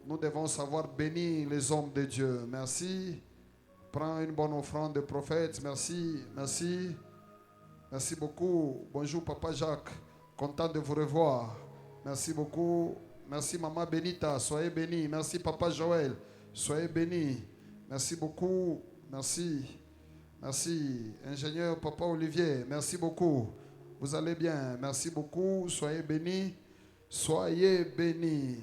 nous devons savoir bénir les hommes de Dieu. Merci. Prends une bonne offrande de prophète. Merci, merci. Merci beaucoup. Bonjour Papa Jacques. Content de vous revoir. Merci beaucoup. Merci Maman Benita. Soyez bénis. Merci Papa Joël. Soyez bénis. Merci beaucoup. Merci. Merci. Ingénieur Papa Olivier. Merci beaucoup. Vous allez bien. Merci beaucoup. Soyez bénis. Soyez bénis.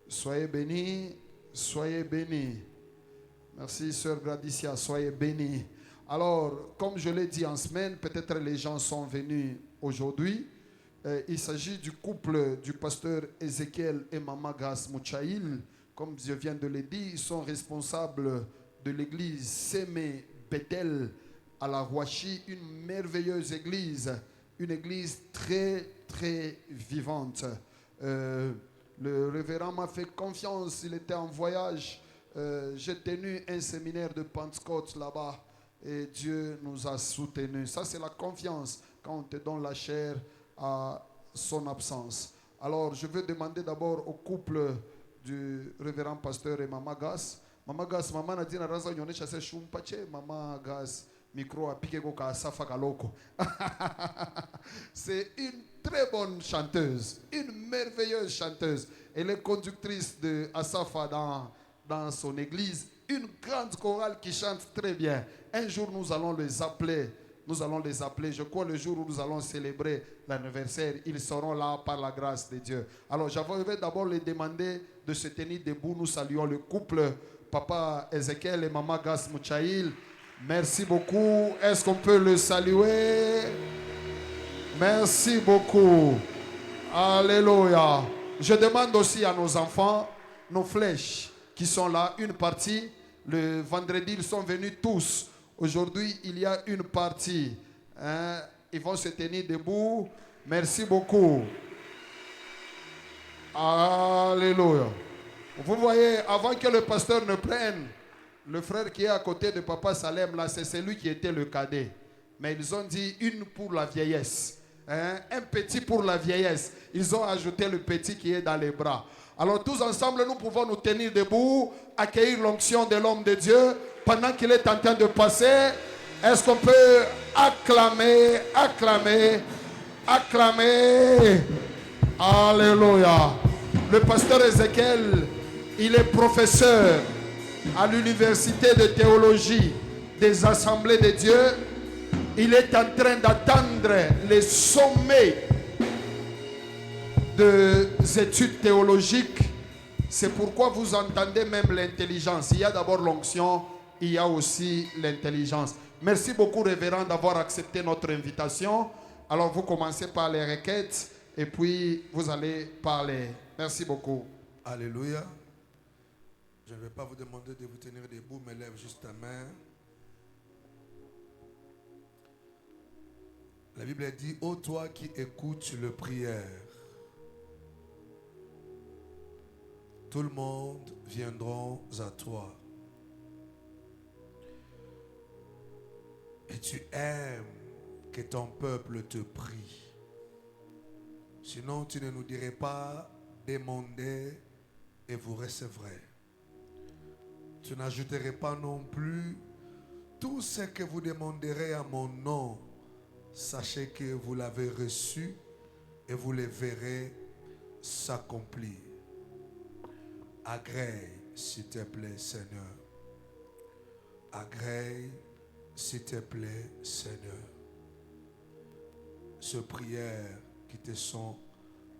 Soyez bénis. Soyez bénis. Merci, Sœur Gradicia. Soyez bénis. Alors, comme je l'ai dit en semaine, peut-être les gens sont venus aujourd'hui. Il s'agit du couple du pasteur Ézéchiel et Maman Grace Mouchaïl. Comme je viens de le dire, ils sont responsables de l'église Sémé Bethel à la Rouachi, une merveilleuse église, une église très, très vivante. Le révérend m'a fait confiance, il était en voyage. J'ai tenu un séminaire de Pentecôte là-bas et Dieu nous a soutenus. Ça, c'est la confiance quand on te donne la chair à son absence. Alors, je veux demander d'abord au couple du révérend pasteur et Maman Gas. Maman Gas, Maman a dit na raza nyone chase chumpache, Maman Gas micro a piqué ko ka safa kaloko. C'est une très bonne chanteuse, une merveilleuse chanteuse. Elle est conductrice de Asafa dans son église, une grande chorale qui chante très bien. Un jour, nous allons les appeler. Nous allons les appeler. Je crois le jour où nous allons célébrer l'anniversaire, ils seront là par la grâce de Dieu. Alors, j'avais d'abord les demander de se tenir debout. Nous saluons le couple, Papa Ézéchiel et Maman Gas Mouchaïl. Merci beaucoup. Est-ce qu'on peut le saluer? Merci beaucoup. Alléluia. Je demande aussi à nos enfants, nos flèches qui sont là, une partie. Le vendredi, ils sont venus tous. Aujourd'hui, il y a une partie. Ils vont se tenir debout. Merci beaucoup. Alléluia. Vous voyez, avant que le pasteur ne prenne, le frère qui est à côté de Papa Salem, là, c'est celui qui était le cadet. Mais ils ont dit une pour la vieillesse. Un petit pour la vieillesse. Ils ont ajouté le petit qui est dans les bras. Alors tous ensemble, nous pouvons nous tenir debout, accueillir l'onction de l'homme de Dieu pendant qu'il est en train de passer. Est-ce qu'on peut acclamer, acclamer, acclamer? Alléluia. Le pasteur Ézéchiel, il est professeur à l'université de théologie des Assemblées de Dieu. Il est en train d'attendre les sommets des études théologiques. C'est pourquoi vous entendez même l'intelligence. Il y a d'abord l'onction, il y a aussi l'intelligence. Merci beaucoup, révérend, d'avoir accepté notre invitation. Alors, vous commencez par les requêtes et puis vous allez parler. Merci beaucoup. Alléluia. Je ne vais pas vous demander de vous tenir debout, mais lève juste ta main. La Bible dit, ô toi qui écoutes le prière, tout le monde viendront à toi. Et tu aimes que ton peuple te prie. Sinon, tu ne nous dirais pas, demandez et vous recevrez. Tu n'ajouterais pas non plus, tout ce que vous demanderez à mon nom, sachez que vous l'avez reçu et vous le verrez s'accomplir. Agrée, s'il te plaît, Seigneur. Agrée, s'il te plaît, Seigneur. Ces prières qui te sont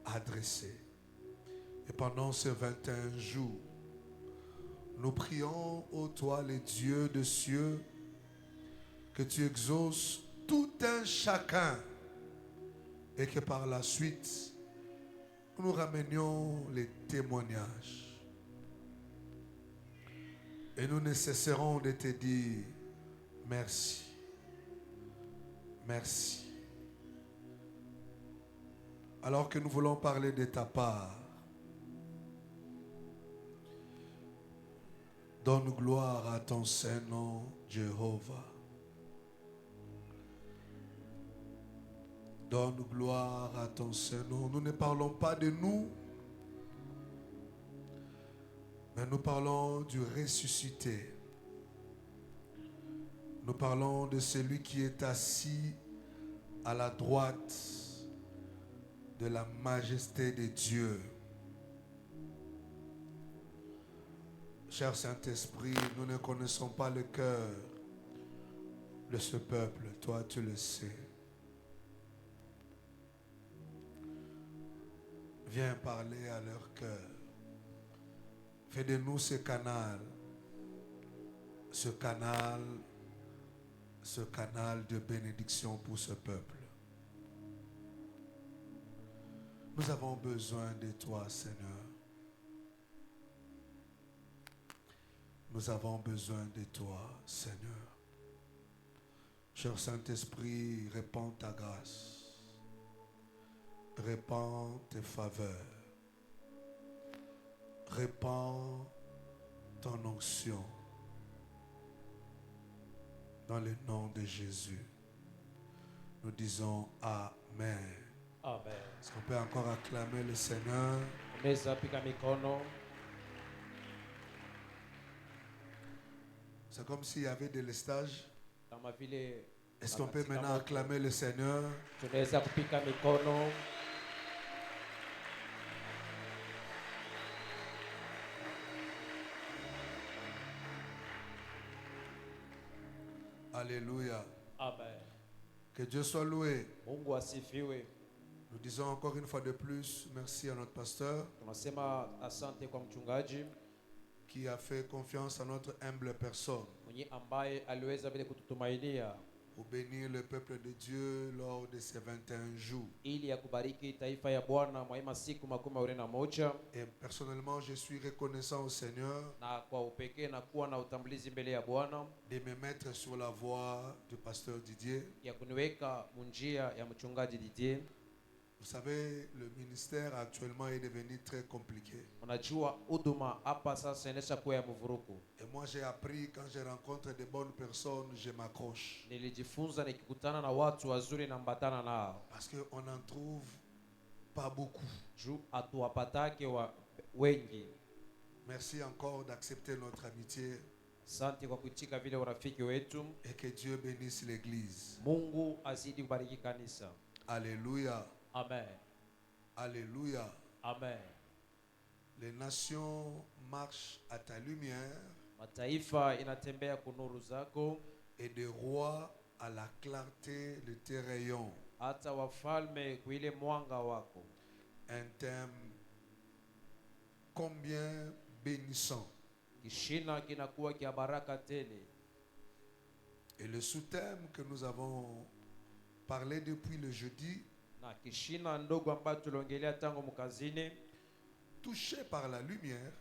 adressées. Et pendant ces 21 jours, nous prions, ô toi, le Dieu de cieux, que tu exauces tout un chacun et que par la suite, nous ramenions les témoignages. Et nous ne cesserons de te dire merci. Merci. Alors que nous voulons parler de ta part, donne gloire à ton Saint-Nom, Jéhovah. Donne gloire à ton Saint-Nom. Nous ne parlons pas de nous, Mais nous parlons du ressuscité. Nous parlons de celui qui est assis à la droite de la majesté de Dieu. Cher Saint-Esprit, nous ne connaissons pas le cœur de ce peuple. Toi, tu le sais. Viens parler à leur cœur. Fais de nous ce canal de bénédiction pour ce peuple. Nous avons besoin de toi, Seigneur. Nous avons besoin de toi, Seigneur. Cher Saint-Esprit, répands ta grâce. Répands tes faveurs. Répands ton onction. Dans le nom de Jésus. Nous disons Amen. Amen. Est-ce qu'on peut encore acclamer le Seigneur? Unaweza piga mikono. C'est comme s'il y avait de l'estage. Kama vile Est-ce qu'on peut maintenant acclamer le Seigneur? tunaweza kupiga mikono. Alléluia. Amen. Que Dieu soit loué. Mungu asifiwe. Nous disons encore une fois de plus merci à notre pasteur Tunasema asante kwa mchungaji qui a fait confiance à notre humble personne mwenye ambaye aliweza vile kututumainia pour bénir le peuple de Dieu lors de ces 21 jours. ili ya kubariki taifa ya Bwana mwa masiku 21. Et personnellement, je suis reconnaissant au Seigneur Na kwa upekee na kuwa na utambulizi mbele ya Bwana de me mettre sur la voie du pasteur Didier. ya kuniweka munjia ya mchungaji Didier. Vous savez, le ministère actuellement est devenu très compliqué. Unajua huduma hapa sasa inaisha kuwa ya mvuruku. Et moi, j'ai appris quand je rencontre de bonnes personnes, je m'accroche. Nilijifunza nikikutana na watu wazuri na mbatana nao. Parce qu'on n'en trouve pas beaucoup. Juu hatuwapatake wengi. Merci encore d'accepter notre amitié Asante kwa kuitika vile urafiki wetu. et que Dieu bénisse l'Église. Mungu azidi kubariki kanisa. Alléluia. Amen. Alléluia. Amen. Les nations marchent à ta lumière Mataifa inatembea kunuru zako, et des rois à la clarté de tes rayons. hata wafalme kuile mwanga wako. Un thème combien bénissant. Kishina kinakuwa kia baraka tele. Et le sous-thème que nous avons parlé depuis le jeudi, Na kishina ndogo ambayo tuliongelea tangu mkazini, touché par la lumière,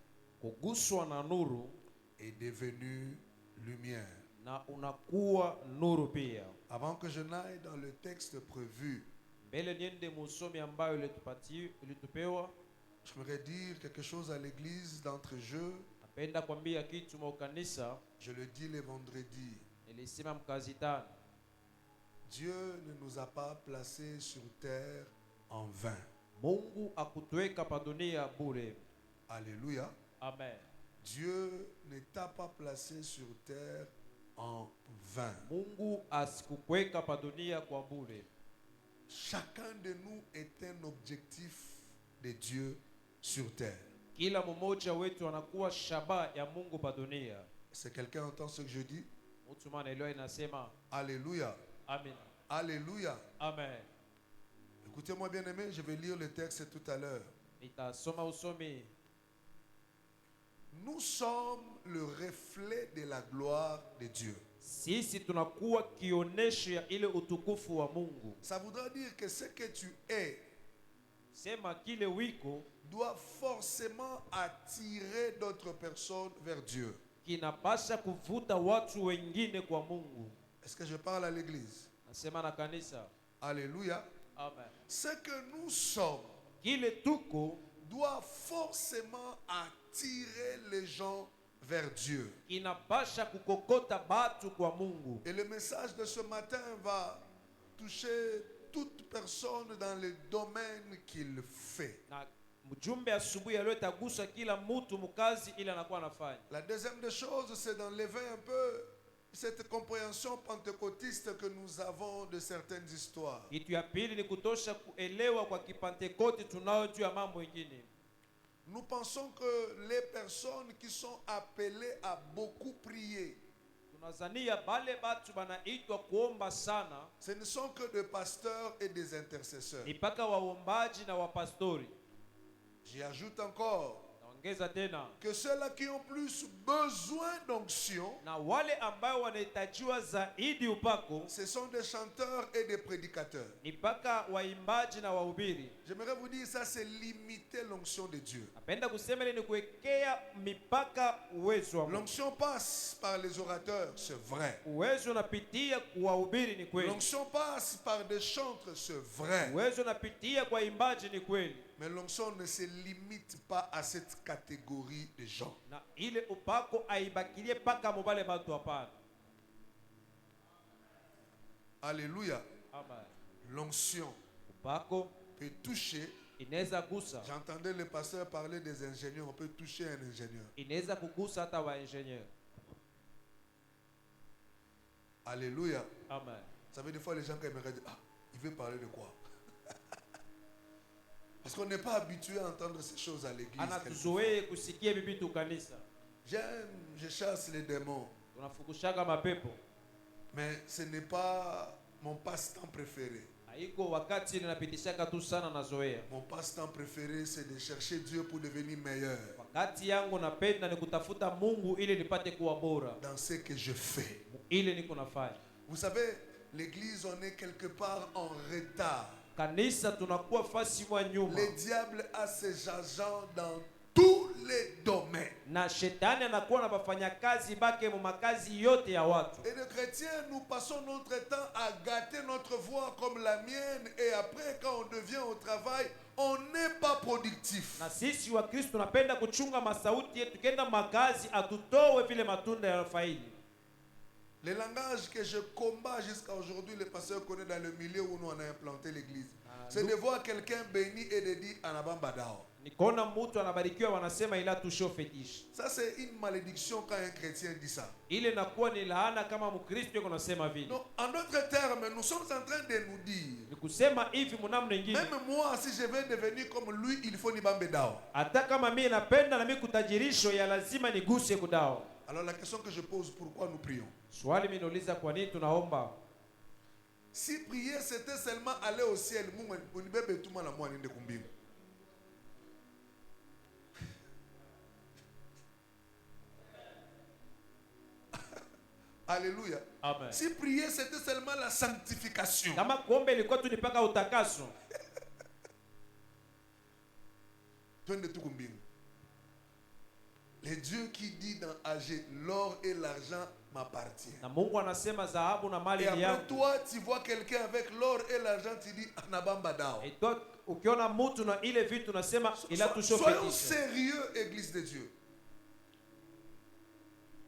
kuguswa na nuru est devenu lumière. na unakuwa nuru pia. Avant que je n'aille dans le texte prévu, Mbele niende musomi ambayo ilitupewa, j'aimerais dire quelque chose à l'église d'entre-jeux. napenda kwambia kitu mwa kanisa. Je le dis les vendredis. Nilisema mkazitani, Dieu ne nous a pas placés sur terre en vain. Mungu akutuweka pa dunia bure. Alléluia. Amen. Dieu ne t'a pas placé sur terre en vain. Mungu asikukweka pa dunia kwa bure. Chacun de nous est un objectif de Dieu sur terre. Kila mmoja wetu anakuwa shabaha ya Mungu pa dunia. Est-ce que quelqu'un entend ce que je dis? Mtu maana leo inasema Alléluia. amen. Alléluia. Amen. Écoutez-moi bien aimé, je vais lire le texte tout à l'heure. Nitasoma usomi. Nous sommes le reflet de la gloire de Dieu. Sisi tunakuwa kionesho ya ile utukufu wa Mungu. Ça voudra dire que ce que tu es Sema kile wiko doit forcément attirer d'autres personnes vers Dieu. kinapasha kuvuta watu wengine kwa Mungu. Est-ce que je parle à l'église? Nasema na kanisa. Alléluia. Amen. Ce que nous sommes Kile tuko doit forcément attirer les gens vers Dieu. kinapasha kukokota batu kwa Mungu. Et le message de ce matin va toucher toute personne dans le domaine qu'il fait. Na Mjumbe asubuhi aliyotagusa kila mtu mkazi ile anakuwa anafanya. La deuxième des choses, c'est d'enlever un peu cette compréhension pentecôtiste que nous avons de certaines histoires. Kitu ya pili ni kutosha kuelewa kwa kipentekote tunao juu ya mambo mengine. Nous pensons que les personnes qui sont appelées à beaucoup prier, Tunazania bale batu banaitwa kuomba sana ce ne sont que des pasteurs et des intercesseurs. ni paka waombaji na wapastori. J'y ajoute encore Naongeza tena que ceux-là qui ont plus besoin d'onction, na wale ambao wanahitajiwa zaidi upako ce sont des chanteurs et des prédicateurs. ni paka waimbaji na wahubiri. J'aimerais vous dire, ça c'est limiter l'onction de Dieu. Napenda kusema ile ni kuwekea mipaka uwezo wa Mungu. L'onction passe par les orateurs, c'est vrai. Uwezo unapitia kuwahubiri ni kweli. L'onction passe par des chantres, c'est vrai. Uwezo unapitia kwa imbaji ni kweli. Mais l'onction ne se limite pas à cette catégorie de gens. Na ile upako aibakilie paka mobale batu hapana. Alléluia. Amen. L'onction Upako peut toucher. inaweza gusa. J'entendais le pasteur parler des ingénieurs. On peut toucher un ingénieur. Inaweza kugusa hata wa engineer. Alléluia. Amen. Ça veut dire des fois les gens quand ils me regardent, ah, il veut parler de quoi? Parce qu'on n'est pas habitué à entendre ces choses à l'église. Anatuzoee kusikia bibi tu kanisa. J'aime, je chasse les démons. Tunafukushaka mapepo. Mais ce n'est pas mon passe-temps préféré. Haiko wakati ninapitishaka tu sana na zoea. Mon passe-temps préféré, c'est de chercher Dieu pour devenir meilleur Wakati yangu napenda ni kutafuta Mungu ili nipate kuwa bora. dans ce que je fais. Ile niko nafanya. Vous savez, l'église, on est quelque part en retard. Kanisa tunakuwa fasi mwa nyuma. Le diable a ses agents dans tous les domaines. Na shetani anakuwa na bafanyakazi bake mu makazi yote ya watu. Et les chrétiens, nous passons notre temps à gâter notre voix comme la mienne. Et après, quand on devient au travail, on n'est pas productif. Na sisi wa Kristo tunapenda kuchunga masauti yetu, tukienda makazi atutowe vile matunda ya faidi. Le langage que je combats jusqu'à aujourd'hui, le pasteur connaît dans le milieu où nous on a implanté l'église. C'est de voir quelqu'un béni et de dire Anabambadao. Nikona mtu anabarikiwa wanasema ila tusho fetish. Ça c'est une malédiction quand un chrétien dit ça. Ile nakuwa ni laana kama Mkristo yuko nasema vile. Donc, en d'autres termes, nous sommes en train de nous dire, Ni kusema hivi mnamna nyingine. même moi, si je veux devenir comme lui, il faut Nibambedao. Hata kama mimi napenda na mimi kutajirisho ya lazima niguse kudao. Alors la question que je pose, pourquoi nous prions? Swali mimi nauliza kwa nini tunaomba? Si prier c'était seulement aller au ciel, Alléluia. Amen. Si prier c'était seulement la sanctification, Kama kuomba ilikuwa tu nipaka utakaso. le Dieu qui dit dans AG, l'or et l'argent m'appartient. Na Mungu anasema dhahabu na mali Et ni après yangu. toi, tu vois quelqu'un avec l'or et l'argent, tu dis Anabamba Dao. Et toi ukiona mtu na ile vitu unasema ila tusho Soyons fetish. sérieux, Église de Dieu.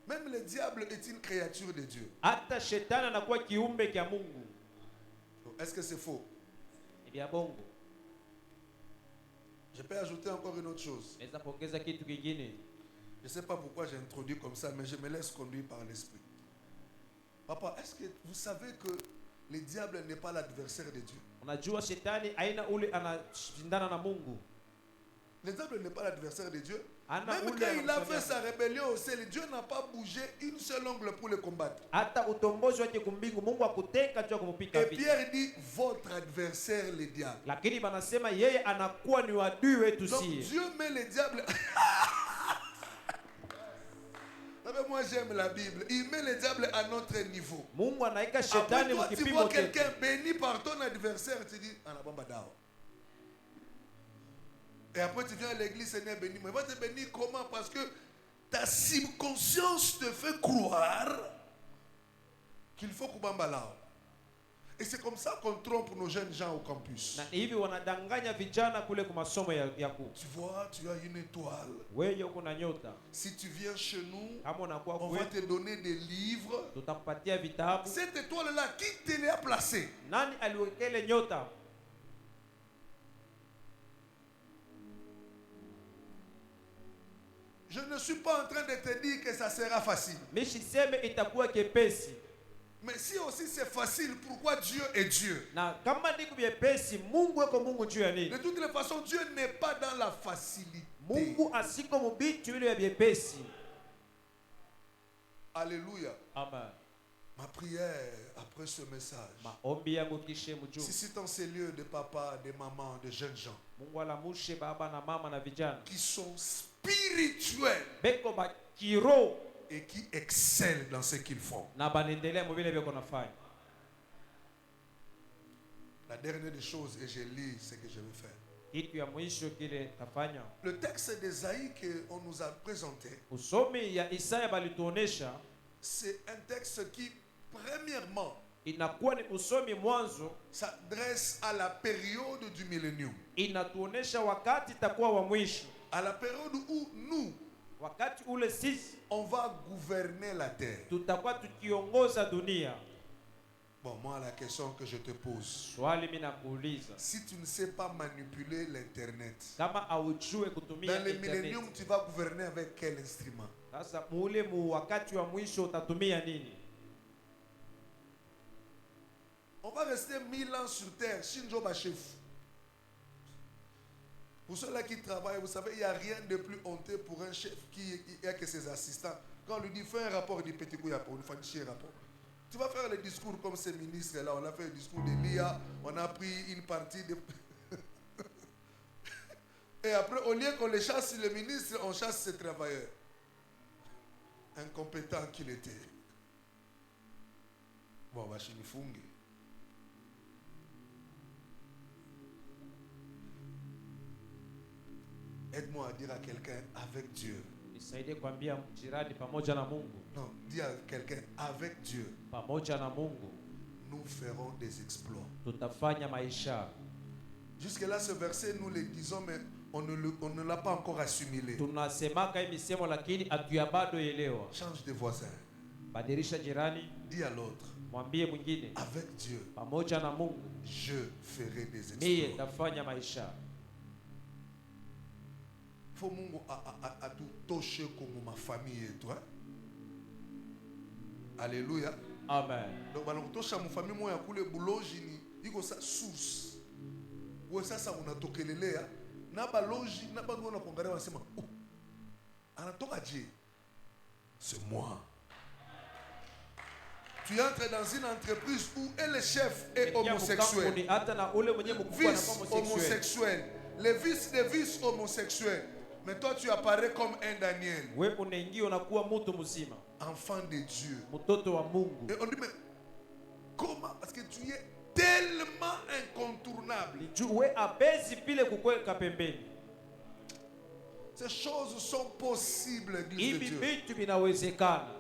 Même le diable est une créature de Dieu. Hata shetani anakuwa kiumbe kia Mungu. Est-ce que c'est faux? Ni vya bongo. Je peux ajouter encore une autre chose. Naweza kuongeza kitu kingine. Je ne sais pas pourquoi j'ai introduit comme ça, mais je me laisse conduire par l'esprit. Papa, est-ce que vous savez que le diable n'est pas l'adversaire de Dieu? Unajua shetani aina ule anashindana na Mungu. Le diable n'est pas l'adversaire de Dieu. Ana Même ule quand il a anamsaidia. fait sa rébellion au ciel, Dieu n'a pas bougé une seule ongle pour le combattre. Hata utombozi wake kumbingu Mungu akuteka juu ya kumpiga Et vita. Pierre dit, votre adversaire, le diable. Lakini banasema yeye anakuwa ni adui wetu Donc sie. Dieu met le diable. Moi j'aime la Bible. Il met le diable à notre niveau. Mungu anaika Après shetani toi, tu mkipimo vois chetu. quelqu'un béni par ton adversaire, tu dis, Anabamba Dao. Et après tu viens à l'église, Seigneur béni. Mais va te bénir comment? Parce que ta subconscience te fait croire qu'il faut Kubamba Lao. Et c'est comme ça qu'on trompe nos jeunes gens au campus. Na hivi wanadanganya vijana kule kwa masomo ya ku. Tu vois, tu as une étoile. Wewe uko na nyota. Si tu viens chez nous, Kama unakuwa on va kwetu te donner des livres. tutakupatia vitabu. Cette étoile-là, qui te l'a placée? Nani aliwekele nyota? Je ne suis pas en train de te dire que ça sera facile. Mishiseme itakuwa kepesi. Mais si aussi c'est facile, pourquoi Dieu est Dieu? Na kama ni vyepesi, Mungu yuko Mungu juu ya nini? De toutes les façons, Dieu n'est pas dans la facilité. Mungu asiko mubitu vile vyepesi. Alléluia. Amen. Ma prière après ce message, Maombi yangu kishe mjuu. si c'est dans ces lieux de papa, de maman, de jeunes gens Mungu alamushe baba na mama na vijana. qui sont spirituels Beko ba kiro et qui excellent dans ce qu'ils font. na banendelea mu vile beko nafanya. La dernière des choses, et je lis ce que je vais faire. Kitu ya mwisho kile tafanya. Le texte d'Ésaïe qu'on nous a présenté, Usomi ya Isaya balituonesha c'est un texte qui, premièrement, inakuwa ni usomi mwanzo, s'adresse à la période du millénium. inatuonesha wakati takuwa wa mwisho. À la période où nous, Wakati ule sisi on va gouverner la terre. tutakuwa tukiongoza dunia. Bon, moi, la question que je te pose, Swali mimi nakuuliza, si tu ne sais pas manipuler l'Internet, kama aujue kutumia dans le internet, millénium, tu vas gouverner avec quel instrument? sasa mule mu wakati wa mwisho utatumia nini? On va rester 1000 ans sur terre. Shinjo chef. Pour ceux-là qui travaillent, vous savez, il n'y a rien de plus honteux pour un chef qui a que ses assistants. Quand on lui dit, fais un rapport du petit coup, on lui fait un rapport. Tu vas faire le discours comme ces ministres-là. On a fait le discours de l'IA, on a pris une partie de... Et après, au lieu qu'on les chasse, le ministre, on chasse ses travailleurs. Incompétent qu'il était. Bon, bah, je suis Aide-moi à dire à quelqu'un avec Dieu. Nisaidie kuambia jirani pamoja na Mungu. Non, dis à quelqu'un avec Dieu. Pamoja na Mungu Nous ferons des exploits. tutafanya maisha. Jusque-là, ce verset, nous le disons, mais on ne l'a pas encore assimilé. Tunasemaka hii misemo lakini hatuyabado elewa. Change de voisin. Badilisha jirani, Dis à l'autre, mwambie mwingine avec Dieu, pamoja na Mungu je ferai des mie exploits. tafanya maisha. Faut Mungu a tout touché comme ma famille et toi. Alléluia. Amen. Donc, balakutosha mu famille moya kule buloji ni iko sa source. Wewe sasa unatokelelea na baloji na bango wanakuangalia wanasema, "Oh. Anatoka je? C'est moi." Tu entres dans une entreprise où le chef est homosexuel. Hata na ule mwenye mkubwa Vice anakuwa homosexuel. homosexuel. Les vices des vices homosexuels. Mais toi tu apparais comme un Daniel. Wewe unaingia unakuwa mtu mzima, Enfant de Dieu. mtoto wa Mungu. Et on dit, mais comment? Parce que tu es tellement incontournable. We abezi vile kukweka pembeni. Ces choses sont possibles, Église de Hivi Dieu. vitu vinawezekana.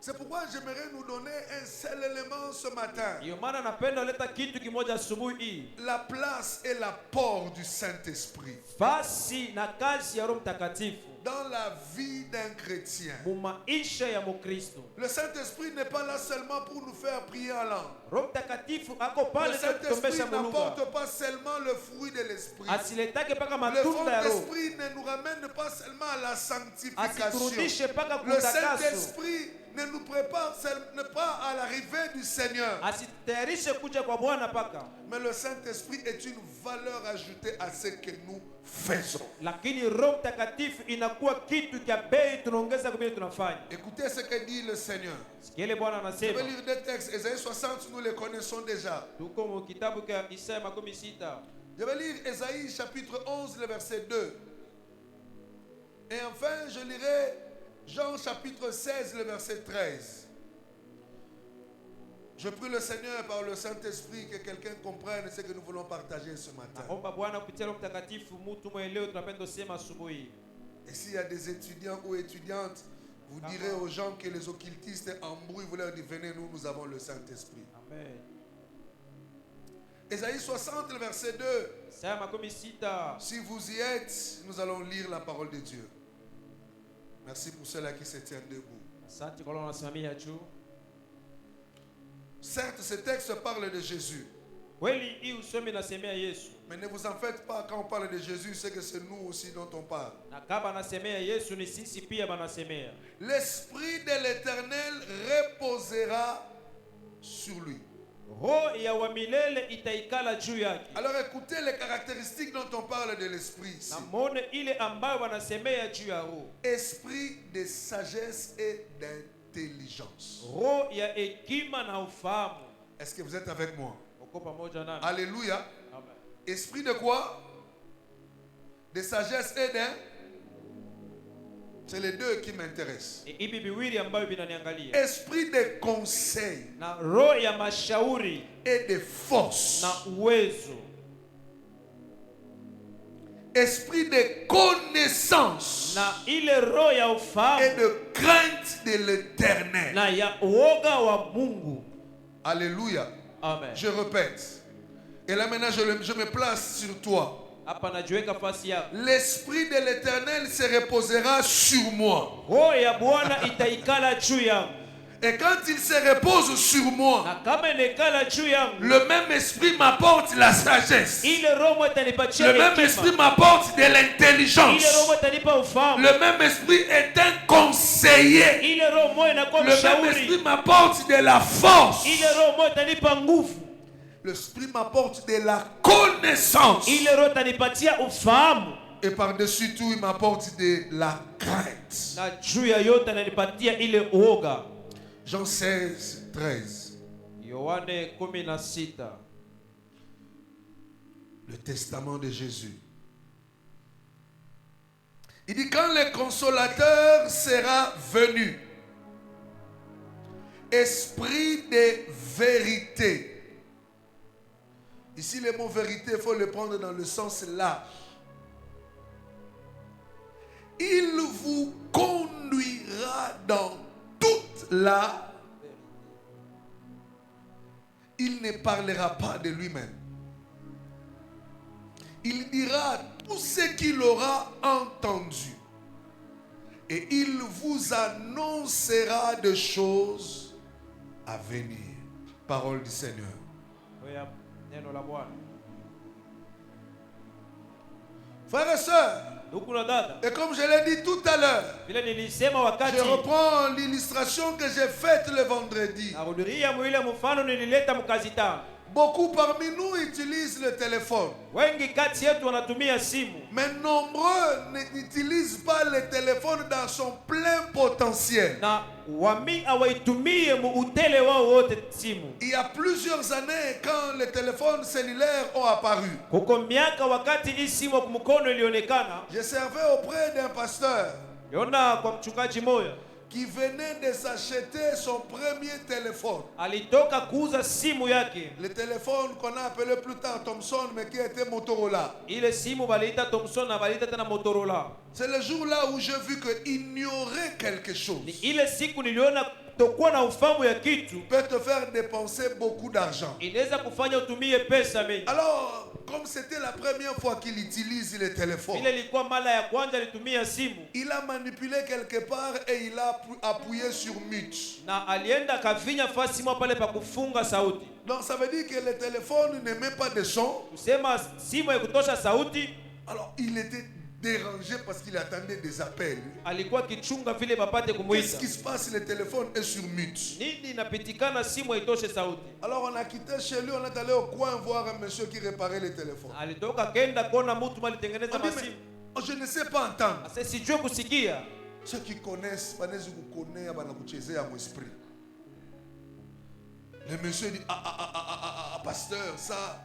C'est pourquoi j'aimerais nous donner un seul élément ce matin. Ndio maana napenda leta kitu kimoja asubuhi hii. La place et l'apport du Saint-Esprit Fasi na kazi ya Roho Mtakatifu dans la vie d'un chrétien. mu maisha ya Mkristo. Le Saint-Esprit n'est pas là seulement pour nous faire prier en langue. Roho Mtakatifu ako Le pale Saint-Esprit kutombesha mulugha. n'apporte pas seulement le fruit de l'Esprit. Asiletake paka Le matunda ya Roho. Saint-Esprit ne nous ramène pas seulement à la sanctification. Asiturudishe paka Le kutakaso. Saint-Esprit ne nous prépare pas à l'arrivée du Seigneur. Asitayarishe kuja kwa Bwana paka. Mais le Saint-Esprit est une valeur ajoutée à ce que nous faisons. Lakini Roho Mtakatifu inakuwa kitu cha bei tunaongeza kwa vile tunafanya. Écoutez ce que dit le Seigneur. Sikiele Bwana Je anasema. vais lire des textes. Ésaïe 60, nous les connaissons déjà. Tuko mu kitabu cha Isaya 16. Je vais lire Ésaïe chapitre 11, le verset 2. Et enfin, je lirai Jean chapitre 16, le verset 13. Je prie le Seigneur par le Saint-Esprit que quelqu'un comprenne ce que nous voulons partager ce matin. Naomba Bwana kupitia Roho Mtakatifu mtu mwelewe tunapenda kusema asubuhi. Et s'il y a des étudiants ou étudiantes, vous direz aux gens que les occultistes embrouillent, vous leur dites, venez, nous avons le Saint-Esprit. Amen. Ésaïe 60, le verset 2. Isaya 16. Si vous y êtes, nous allons lire la parole de Dieu. Merci pour ceux-là qui se tiennent debout. Asante kwa wanasimamia juu. Certes, ce texte parle de Jésus. Kweli hii usomi nasemea Yesu. Mais ne vous en faites pas, quand on parle de Jésus, c'est que c'est nous aussi dont on parle. Na kama nasemea Yesu ni sisi pia banasemea. L'Esprit de l'Éternel reposera sur lui. Roho ya wa milele itaikala juu yake. Alors écoutez les caractéristiques dont on parle de l'Esprit ici. Na muone ile ambayo wanasemea juu ya roho. Esprit de sagesse et d'intelligence. Roho ya hekima na ufahamu. Est-ce que vous êtes avec moi? Uko pamoja nami? Alléluia. Amen. Esprit de quoi? De sagesse et d'un. C'est les deux qui m'intéressent. Ni hivi viwili ambayo vinaniangalia. Esprit de conseil Na roho ya mashauri et de force. na uwezo. Esprit de connaissance Na ile roho ya et ufahamu de crainte de l'Éternel. na ya uoga wa Mungu. Alléluia. Amen. Je répète. Et là maintenant je me place sur toi. Hapa najiweka fasi yako. L'Esprit de l'Éternel se reposera sur moi. Roho ya Bwana itaikala juu yangu. Et quand il se repose sur moi, Na kama inaikala juu yangu, le même esprit m'apporte la sagesse. ile roho itanipatia Le même esprit hekima. m'apporte de Ile l'intelligence. roho itanipa ufahamu. Le même esprit est un conseiller. Ile roho moja inakuwa Le même esprit mshauri. m'apporte de la force. Ile roho moja itanipa nguvu. L'esprit m'apporte de la connaissance. Ile roho itanipatia ufahamu. Et par-dessus tout, il m'apporte de la crainte. Na juu ya yote ananipatia ile uoga. Jean 16, 13. Yohane 16. Le testament de Jésus. Il dit quand le consolateur sera venu, esprit de vérité. Ici, le mot vérité, il faut le prendre dans le sens large. Il vous conduira dans toute la... Il ne parlera pas de lui-même. Il dira tout ce qu'il aura entendu. Et il vous annoncera des choses à venir. Parole du Seigneur. Oya neno la Bwana. Frères et sœurs, Ndugu na dada, et comme je l'ai dit tout à l'heure, vile nilisema wakati je reprends l'illustration que j'ai faite le vendredi. narudia mwile mfano nilileta mkazitano. Beaucoup parmi nous utilisent le téléphone. Wengi kati yetu wanatumia simu. Mais nombreux n'utilisent pas le téléphone dans son plein potentiel. Na wami hawaitumie utele wao wote simu. Il y a plusieurs années, quand les téléphones cellulaires ont apparu, Kuko miaka wakati hii simu kwa mkono ilionekana, je servais auprès d'un pasteur yona kwa mchungaji moja qui venait de s'acheter son premier téléphone. alitoka kuuza simu yake. Le téléphone qu'on a appelé plus tard Thomson, mais qui était Motorola. Ile simu baliita Thomson na baliita tena Motorola. C'est le jour-là où j'ai vu qu'il y aurait quelque chose Ni ile siku niliona tokuwa na ufahamu ya kitu qui peut te faire dépenser beaucoup d'argent. inaweza kufanya utumie pesa mingi. Alors, comme c'était la première fois qu'il utilise le téléphone, Ile ilikuwa mara ya kwanza alitumia simu il a manipulé quelque part et il a appuyé sur mute. na alienda akavinya fasi mwa pale pa kufunga sauti. Donc ça veut dire que le téléphone n'émet pas de son. Kusema simu ya kutosha sauti, Alors il était dérangé parce qu'il attendait des appels. alikuwa kichunga vile bapate Qu'est-ce kumuita. qui se passe? Le téléphone est sur mute. Nini inapitikana simu haitoshe sauti? Alors on a quitté chez lui, on est allé au coin voir un monsieur qui réparait les téléphones. Alitoka kenda kona mtu On malitengeneza dit, masimu. mais je ne sais pas entendre. Sasa sijue kusikia. Ceux qui connaissent, banezi kukonea bana kuchezea mon esprit. Le monsieur dit pasteur, ça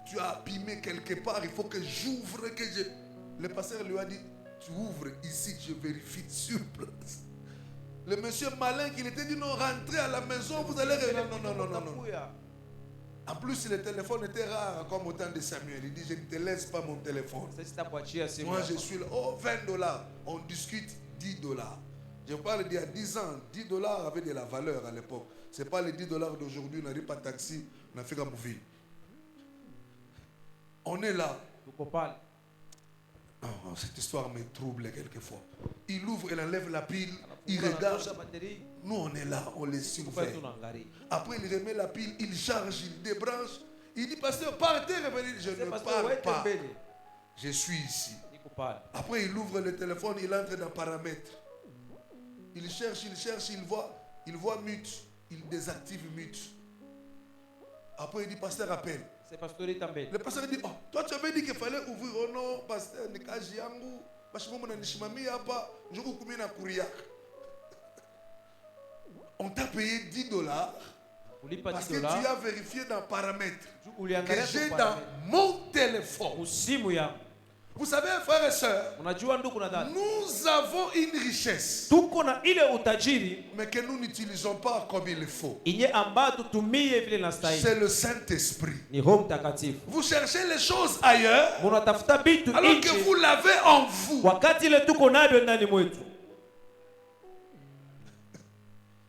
tu as abîmé quelque part, il faut que j'ouvre, que je... Le pasteur lui a dit, tu ouvres ici, je vérifie sur place. Le monsieur malin qu'il était dit, non, rentrez à la maison, vous allez... Non. En plus, le téléphone était rare comme au temps de Samuel. Il dit, je ne te laisse pas mon téléphone. Moi, je suis là, oh, $20. On discute $10. Je parle d'il y a 10 ans. $10 avait de la valeur à l'époque. Ce n'est pas les $10 d'aujourd'hui, on n'arrive pas taxi, on a fait comme vie. On est là. Oh, cette histoire me trouble quelquefois. Il ouvre, il enlève la pile, il regarde. Nous, on est là, on les surveille. Après, il remet la pile, il charge, il débranche. Il dit, pasteur, partez, revenez. Je ne parle pas. mbele. Je suis ici. Niko pale. Après, il ouvre le téléphone, il entre dans paramètres. Il cherche, il voit mute. Il désactive mute. Après, il dit, pasteur, appelle. C'est pasteur itambele. Le pasteur dit, oh, toi tu avais dit qu'il fallait ouvrir. Oh non, pasteur, nikaji yangu. On t'a payé $10 parce que tu as vérifié dans paramètres que j'ai dans mon téléphone. Vous savez, frères et sœurs, nous avons une richesse, mais que nous n'utilisons pas comme il faut. C'est le Saint-Esprit. Vous cherchez les choses ailleurs, alors que vous l'avez en vous.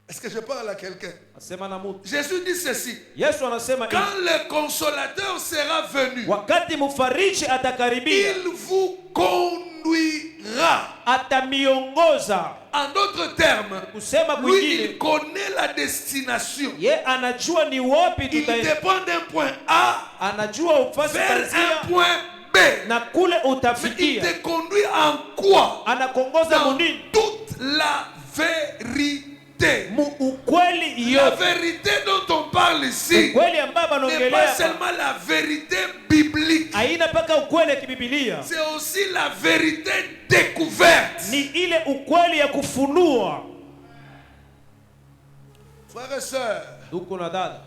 Est-ce que je parle à quelqu'un? Jésus dit ceci. Quand le consolateur sera venu, il vous conduira. En d'autres termes, lui, il connaît la destination. Il dépend d'un point A vers un point B. Mais il te conduit en quoi? Dans toute la vérité. La vérité dont on parle ici n'est pas seulement la vérité biblique, c'est aussi la vérité découverte. Frères et sœurs,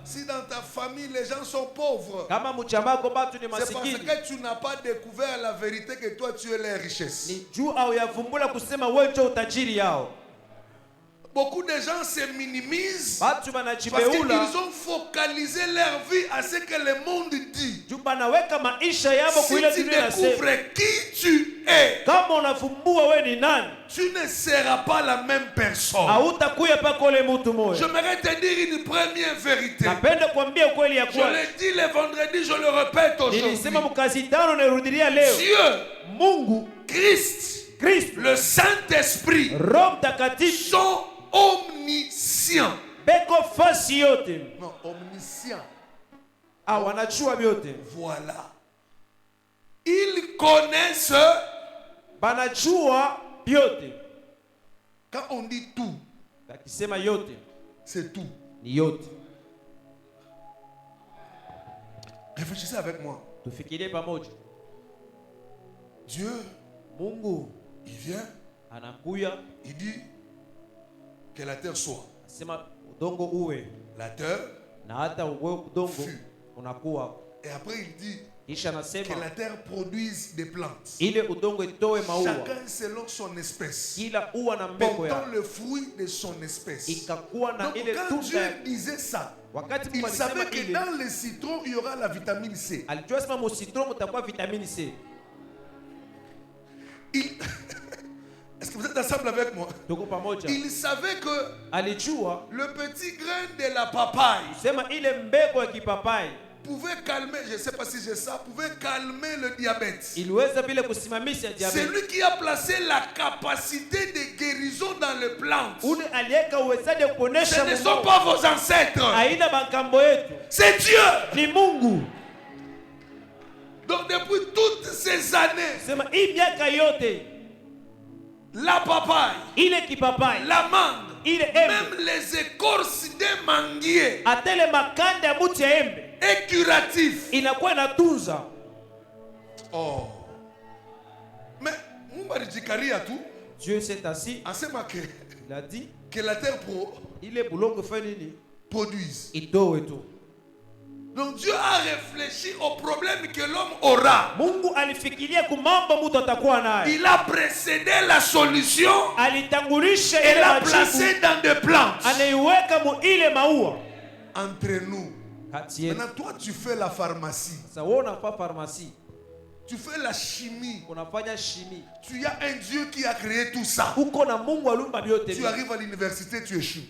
si dans ta famille les gens sont pauvres, c'est parce que tu n'as pas découvert la vérité que toi tu es la richesse. Beaucoup de gens se minimisent parce qu'ils ont focalisé leur vie à ce que le monde dit. Si tu découvres qui tu es, tu ne seras pas la même personne. J'aimerais te dire une première vérité. Je l'ai dit le vendredi, je le répète aujourd'hui. Dieu, Christ, le Saint-Esprit sont omniscient. Non, omniscient. Voilà. Ils connaissent. Quand on dit tout, c'est tout. Réfléchissez avec moi. Dieu, il vient, il dit que la terre soit. La terre fut. Et après il dit que la terre produise des plantes. Chacun selon son espèce, portant le fruit de son espèce. Donc quand Dieu disait ça, il savait que dans le citron il y aura la vitamine C. Est-ce que vous êtes ensemble avec moi? Il savait que le petit grain de la papaye pouvait calmer, je ne sais pas si j'ai ça, pouvait calmer le diabète. C'est lui qui a placé la capacité de guérison dans les plantes. Ce ne sont pas vos ancêtres. C'est Dieu. Donc depuis toutes ces années, la papaye, la mangue, même les écorces des manguiers est curatif. Oh. Mais Dieu s'est assis. Il a dit que la terre produise. Donc Dieu a réfléchi au problème que l'homme aura. Il a précédé la solution et l'a placé dans des plantes. Entre nous. Maintenant, toi, tu fais la pharmacie. Tu fais la chimie. Tu as un Dieu qui a créé tout ça. Tu arrives à l'université, tu échoues.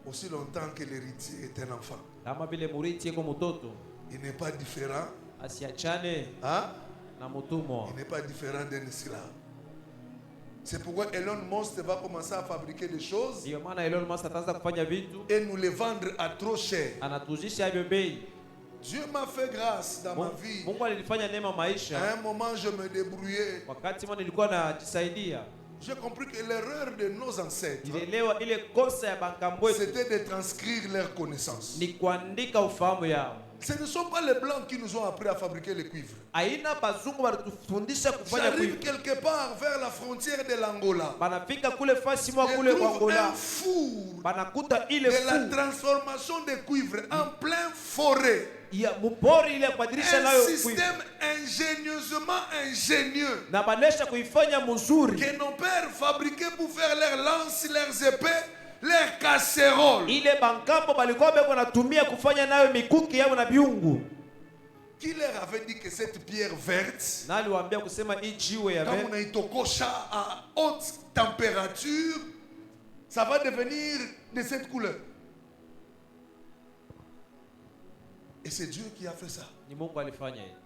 Aussi longtemps que l'héritier est un enfant, il n'est pas différent. Hein? Il n'est pas différent d'un esclave. C'est pourquoi Elon Musk va commencer à fabriquer des choses Ndio maana Elon Musk ataanza kufanya vitu et nous les vendre à trop cher. anatuzisha hivyo bei. Dieu m'a fait grâce dans ma vie. Mungu alinifanya neema maisha. À un moment, je me débrouillais. Wakati mmoja nilikuwa najisaidia, J'ai compris que l'erreur de nos ancêtres, nilielewa ile kosa ya bankambwe c'était de transcrire leurs connaissances. ni kuandika ufahamu yao. Ce ne sont pas les blancs qui nous ont appris à fabriquer le cuivre. Aina bazungu walitufundisha kufanya J'arrive kuiva. quelque part vers la frontière de l'Angola. Banafika kule fasi mwa Je kule trouve Angola, un four banakuta ile de la fu transformation de cuivre en plein forêt. ya mpori ile ya kubadilisha Un nayo kuiva, système ingénieusement ingénieux na banesha kuifanya mzuri. que nos pères fabriquaient pour faire leurs lances, leurs épées, leurs casseroles. Ile bankambo balikuwa beko natumia kufanya nayo mikuki yao na biungu. Qui leur avait dit que cette pierre verte, Na aliwaambia kusema hii jiwe ya quand vert on a itokosha à haute température, ça va devenir de cette couleur. Et c'est Dieu qui a fait ça. ni Mungu alifanya hiyo.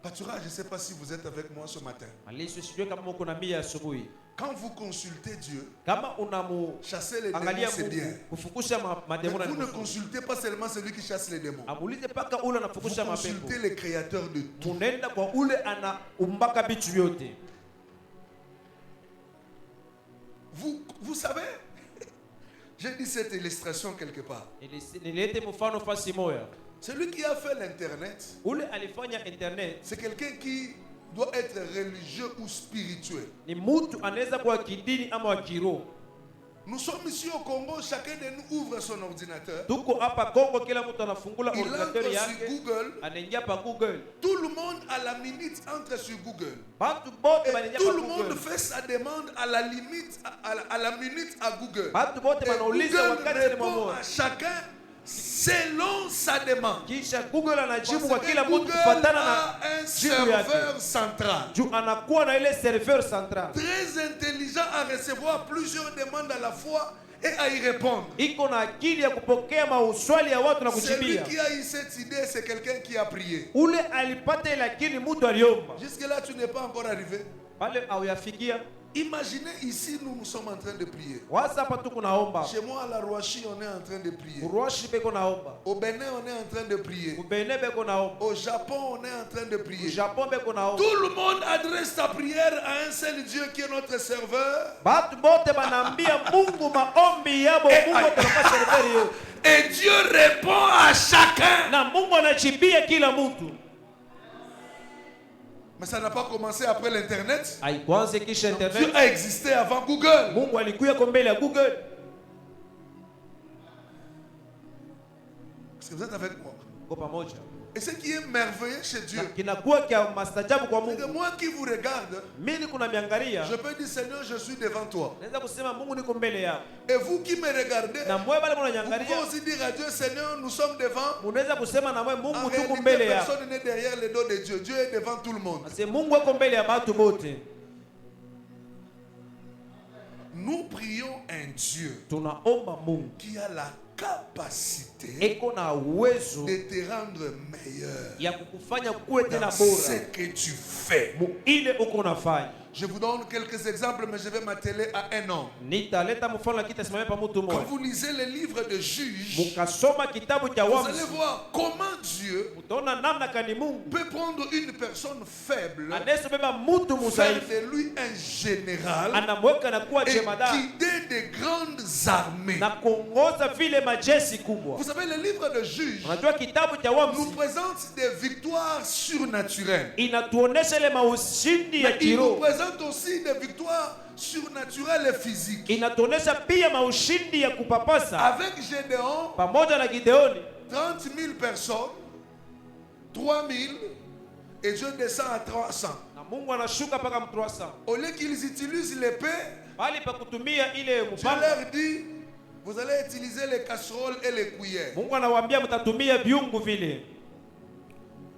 Pâturage, je ne sais pas si vous êtes avec moi ce matin. Alisi sijue kama mko na mia asubuhi. Quand vous consultez Dieu, Kama unamu chasser les démons, angalia c'est bien. Mungu kufukusha Mais mademoni na vous ne mzuri. consultez pas seulement celui qui chasse les démons. Amulize paka ule Vous anafukusha mapepo. consultez le créateur de tout. Munenda kwa ule ana umbaka vitu vyote. Vous savez, j'ai dit cette illustration quelque part. Nilete mfano fasi moya. Celui qui a fait l'Internet, Ule alifanya internet c'est quelqu'un qui doit être religieux ou spirituel. ni mtu anaweza kuwa kidini ama wa kiroho. Nous sommes ici au Congo, chacun de nous ouvre son ordinateur. Tuko hapa Kongo, kila mtu anafungula Il ordinateur entre yake, sur Google. anaingia pa Google. Tout le monde à la minute entre sur Google. Batu bote Et banaingia tout pa le monde Google. fait sa demande à la limite, à la minute à Google. Batu bote Et banauliza Google wakati ni répond mmoja. à chacun selon sa demande. Kisha Google anajibu Parce kwa que kila mtu Google kufuatana a na un jibu yake. serveur central. Juu anakuwa na ile serveur central. Très intelligent à recevoir plusieurs demandes à la fois et à y répondre. Iko na akili ya kupokea maswali ya watu na Celui kujibia. qui a eu cette idée, c'est quelqu'un qui a prié. Ule alipata ile akili, mtu aliomba. Jusque-là, tu n'es pas encore arrivé. Pale hauyafikia. Imaginez ici, nous sommes en train de prier. Wasa hapa tuko naomba. Chez moi, à la Rouachi, on est en train de prier. Uruashi beko naomba. Au Bénin, on est en train de prier. Ubene beko naomba. Au Japon, on est en train de prier. Japon beko naomba. Tout le monde adresse sa prière à un seul Dieu qui est notre serveur. Batu bote banaambia Mungu maombi yabo, Mungu atakupa serveri hiyo. Et Dieu répond à chacun. Na Mungu anachibia kila mtu. Mais ça n'a pas commencé après l'Internet. Haikuanza kisha Dieu internet. a existé avant Google. Mungu alikuya kwa mbele ya Google. Est-ce que vous êtes avec moi? Kwa pamoja. Et ce qui est merveilleux chez Dieu, Na kinakuwa kia mastajabu kwa c'est que Mungu. moi qui vous regarde, Mimi kuna miangalia. je peux dire Seigneur, je suis devant toi. Naweza kusema Mungu niko mbele yako. Et vous qui me regardez, Na mwe bale vous pouvez mnaniangalia. aussi dire à Dieu, Seigneur, nous sommes devant. Unaweza kusema na mwe En Mungu tuko réalité, mbele yako. personne n'est derrière le dos de Dieu. Dieu est devant tout le monde. Ase Mungu yuko mbele ya watu wote. Nous prions un Dieu Tunaomba Mungu qui a la capacité eko na uwezo de te rendre meilleur ya kukufanya kuwe tena dans ce bora que tu fais. mu ile uko unafanya. Je vous donne quelques exemples, mais je vais m'atteler à un homme. Nitaleta mfano lakini tasimamia pa mtu Quand mmoja. vous lisez le livre de Juges, Mukasoma kitabu cha vous allez Waamuzi, voir comment Dieu utaona namna kani Mungu peut prendre une personne faible, anayesobeba mtu faire mudhaifu, de lui un général anamweka na kuwa et jemadari guider de grandes armées. na kuongoza vile majeshi kubwa. Vous savez, le livre de Juges Unajua kitabu cha nous Waamuzi présente des victoires surnaturelles. inatuonesha ile maushindi ya Mais il nous kiroho, présente aussi des victoires surnaturelles et physiques. inatuonesha pia maushindi ya kupapasa. Avec Gédéon, Pamoja na Gideoni 30 000 personnes, 3 000, et Dieu descend à 300. na Mungu anashuka mpaka 300. Au lieu qu'ils utilisent l'épée, Bali pa kutumia ile Dieu mpanga, leur dit, vous allez utiliser les casseroles et les cuillères. Mungu anawaambia mtatumia viungu vile.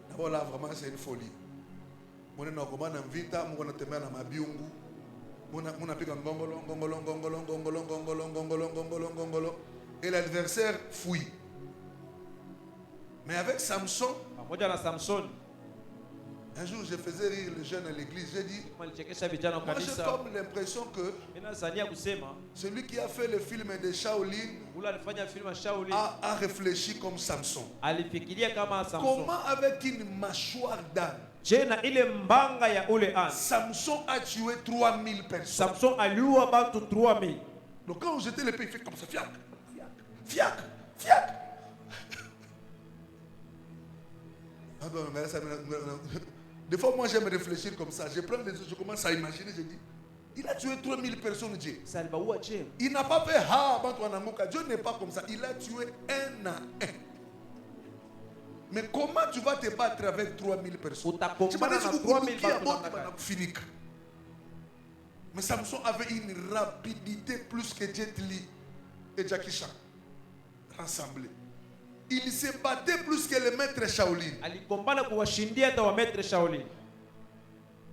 D'abord là, vraiment, c'est une folie. Mwana na komana mvita, Mungu anatembea na mabiungu. Muna piga ngongolo, ngongolo, ngongolo, ngongolo, ngongolo, ngongolo, ngongolo, ngongolo. Et l'adversaire fuit. Mais avec Samson, Pamoja na Samson Un jour, je faisais rire les jeunes à l'église. J'ai dit, Alichekesha vijana wa moi j'ai kanisa. comme l'impression que Ninazania kusema celui qui a fait le film de Shaolin ule alifanya filmu ya Shaolin a réfléchi comme Samson. alifikiria kama Samson. Comment avec une mâchoire d'âne, Je na ile mbanga ya ule an Samson a tué 3000 personnes. Samson aliua bantu 3000. Donc quand on jetait l'épée, il fait comme ça, fiac, fiac, fiac, fiac. Ah bon, mais ça des fois, moi, j'aime réfléchir comme ça. Je prends les autres, je commence à imaginer, je dis, il a tué 3000 personnes, Dieu. Salibaua je. Il n'a pas fait ha, Dieu n'est pas comme ça. Il a tué un à un. Mais comment tu vas te battre avec 3000 personnes? Utakombana na 3000 bantu. Mais Samson avait une rapidité plus que Jet Li et Jackie Chan rassemblés. Il se battait plus que le maître Shaolin. Alikombana kuwashindia hata wa maître Shaolin.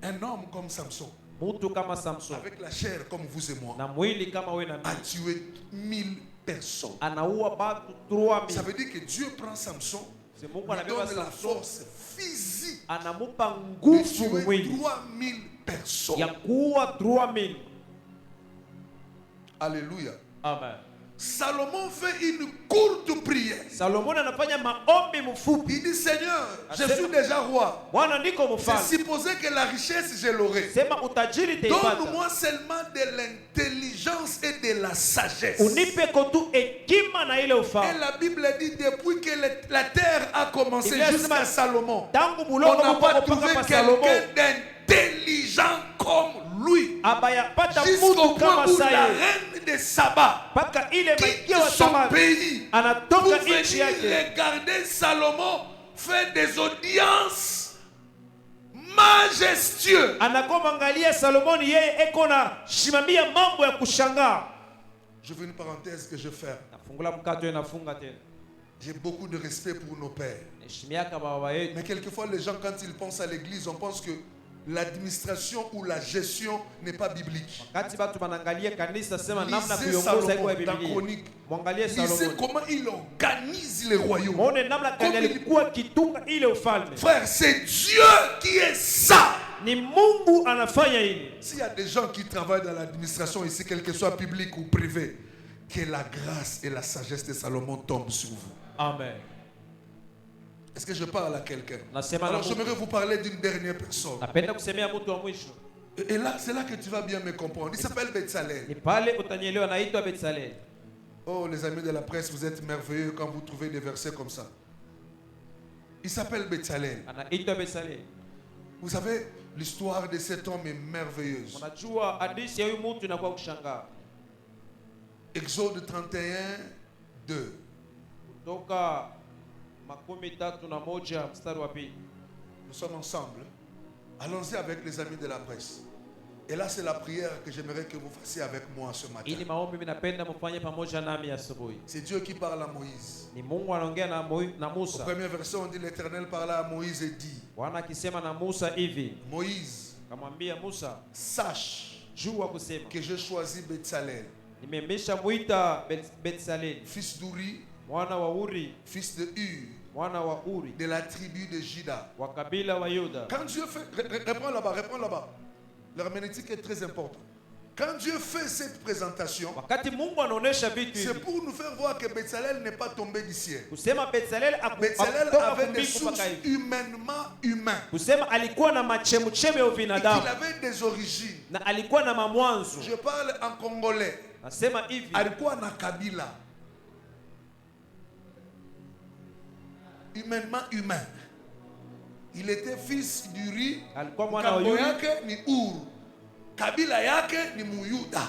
Un homme comme Samson, Mtu kama Samson avec la chair comme vous et moi, na mwili kama wewe na a mimi tué 1000 personnes. anaua bantu 3000. Ça veut dire que Dieu prend Samson, C'est Mungu lui anabeba donne la Samson, force physique anamupa de nguvu tuer mwili 3000 personnes. ya kuua 3000. Alléluia. Amen. Salomon fait une courte prière. Salomon anafanya maombi mfupi. Il dit, Seigneur, je suis déjà roi. Bwana ndiko C'est mfalme. supposé que la richesse, je l'aurai. Sema utajiri teipata. Donne-moi seulement de l'intelligence et de la sagesse. Unipe kotu hekima na ile Et ufalme. la Bible dit, depuis que la terre a commencé jusqu'à Salomon, Tangu on bulongo n'a pas mpaka trouvé pa Salomon. quelqu'un d'intelligent comme lui. Abayapata Jusqu'au mtu point kama où la saye. reine de Saba Paka ile quitte malkia wa son Samari pays pour anatoka nchi venir yake. regarder Salomon faire des audiences majestueuses. Anakoma angalia Salomoni, yeye eko na shimamia mambo ya kushangaa. Je veux une parenthèse que je fais. Nafungula mkato nafunga tena. J'ai beaucoup de respect pour nos pères. Heshimiaka baba yetu. Mais quelquefois, les gens, quand ils pensent à l'église, on pense que l'administration ou la gestion n'est pas biblique. Wakati batu banangalia kanisa sema namna Lisez kuiongoza iko Salomon ya dans Biblia. Chronique. Mwangalie Lisez Salomon. comment il organise les royaumes. Muone namna Comme kani il- alikuwa kitunga ile ufalme. Frère, c'est Dieu qui est ça. Ni Mungu anafanya hili. S'il y a des gens qui travaillent dans l'administration ici, quel que soit public ou privé, que la grâce et la sagesse de Salomon tombent sur vous. Amen. Est-ce que je parle à quelqu'un? Nasema na Alors Mungu. j'aimerais vous parler d'une dernière personne. Napenda kusemea mtu wa mwisho. Et là, c'est là que tu vas bien me comprendre. Il s'appelle Betsalel. Ni pale utanielewa, naitwa Betsalel. Oh, les amis de la presse, vous êtes merveilleux quand vous trouvez des versets comme ça. Il s'appelle Betsalel. Anaitwa Betsalel. Vous savez, l'histoire de cet homme est merveilleuse. Unajua hadithi ya huyu mtu inakuwa kushangaa. Exode 31, 2. Kutoka 31 mstari wa pili. Nous sommes ensemble. Allons-y avec les amis de la presse. Et là, c'est la prière que j'aimerais que vous fassiez avec moi ce matin. Ili maombi mimi napenda mfanye pamoja nami asubuhi. C'est Dieu qui parle à Moïse. Ni Mungu anaongea na Au Musa. premier verset, on dit l'Éternel parla à Moïse et dit, Bwana akisema na Musa hivi, Moïse, kamwambia Musa, sache jua kusema que je choisis Betsalel, nimemesha muita Betsalel, fils d'Uri, mwana wa Uri, fils de Hur, mwana wa Uri, de la tribu de Juda. wa kabila wa Yuda. Quand Dieu fait... Reprends là-bas. L'herméneutique est très importante. Quand Dieu fait cette présentation, Wakati Mungu anaonesha vitu c'est hivi, pour nous faire voir que Betsalel n'est pas tombé du ciel. kusema Betsalel Betsalel akutoka avait des kumbingu sources mpaka hivi. humainement humaines. Kusema alikuwa na machemucheme ya Et qu'il ubinadamu avait des origines. na alikuwa na mamwanzo. Je parle en congolais. Nasema hivi, Alikuwa na kabila. Humainement humain. Il était fils d'Uri. alikuwa mwana wa Kambo Yuri, yake ni Ur. Kabila yake ni Muyuda.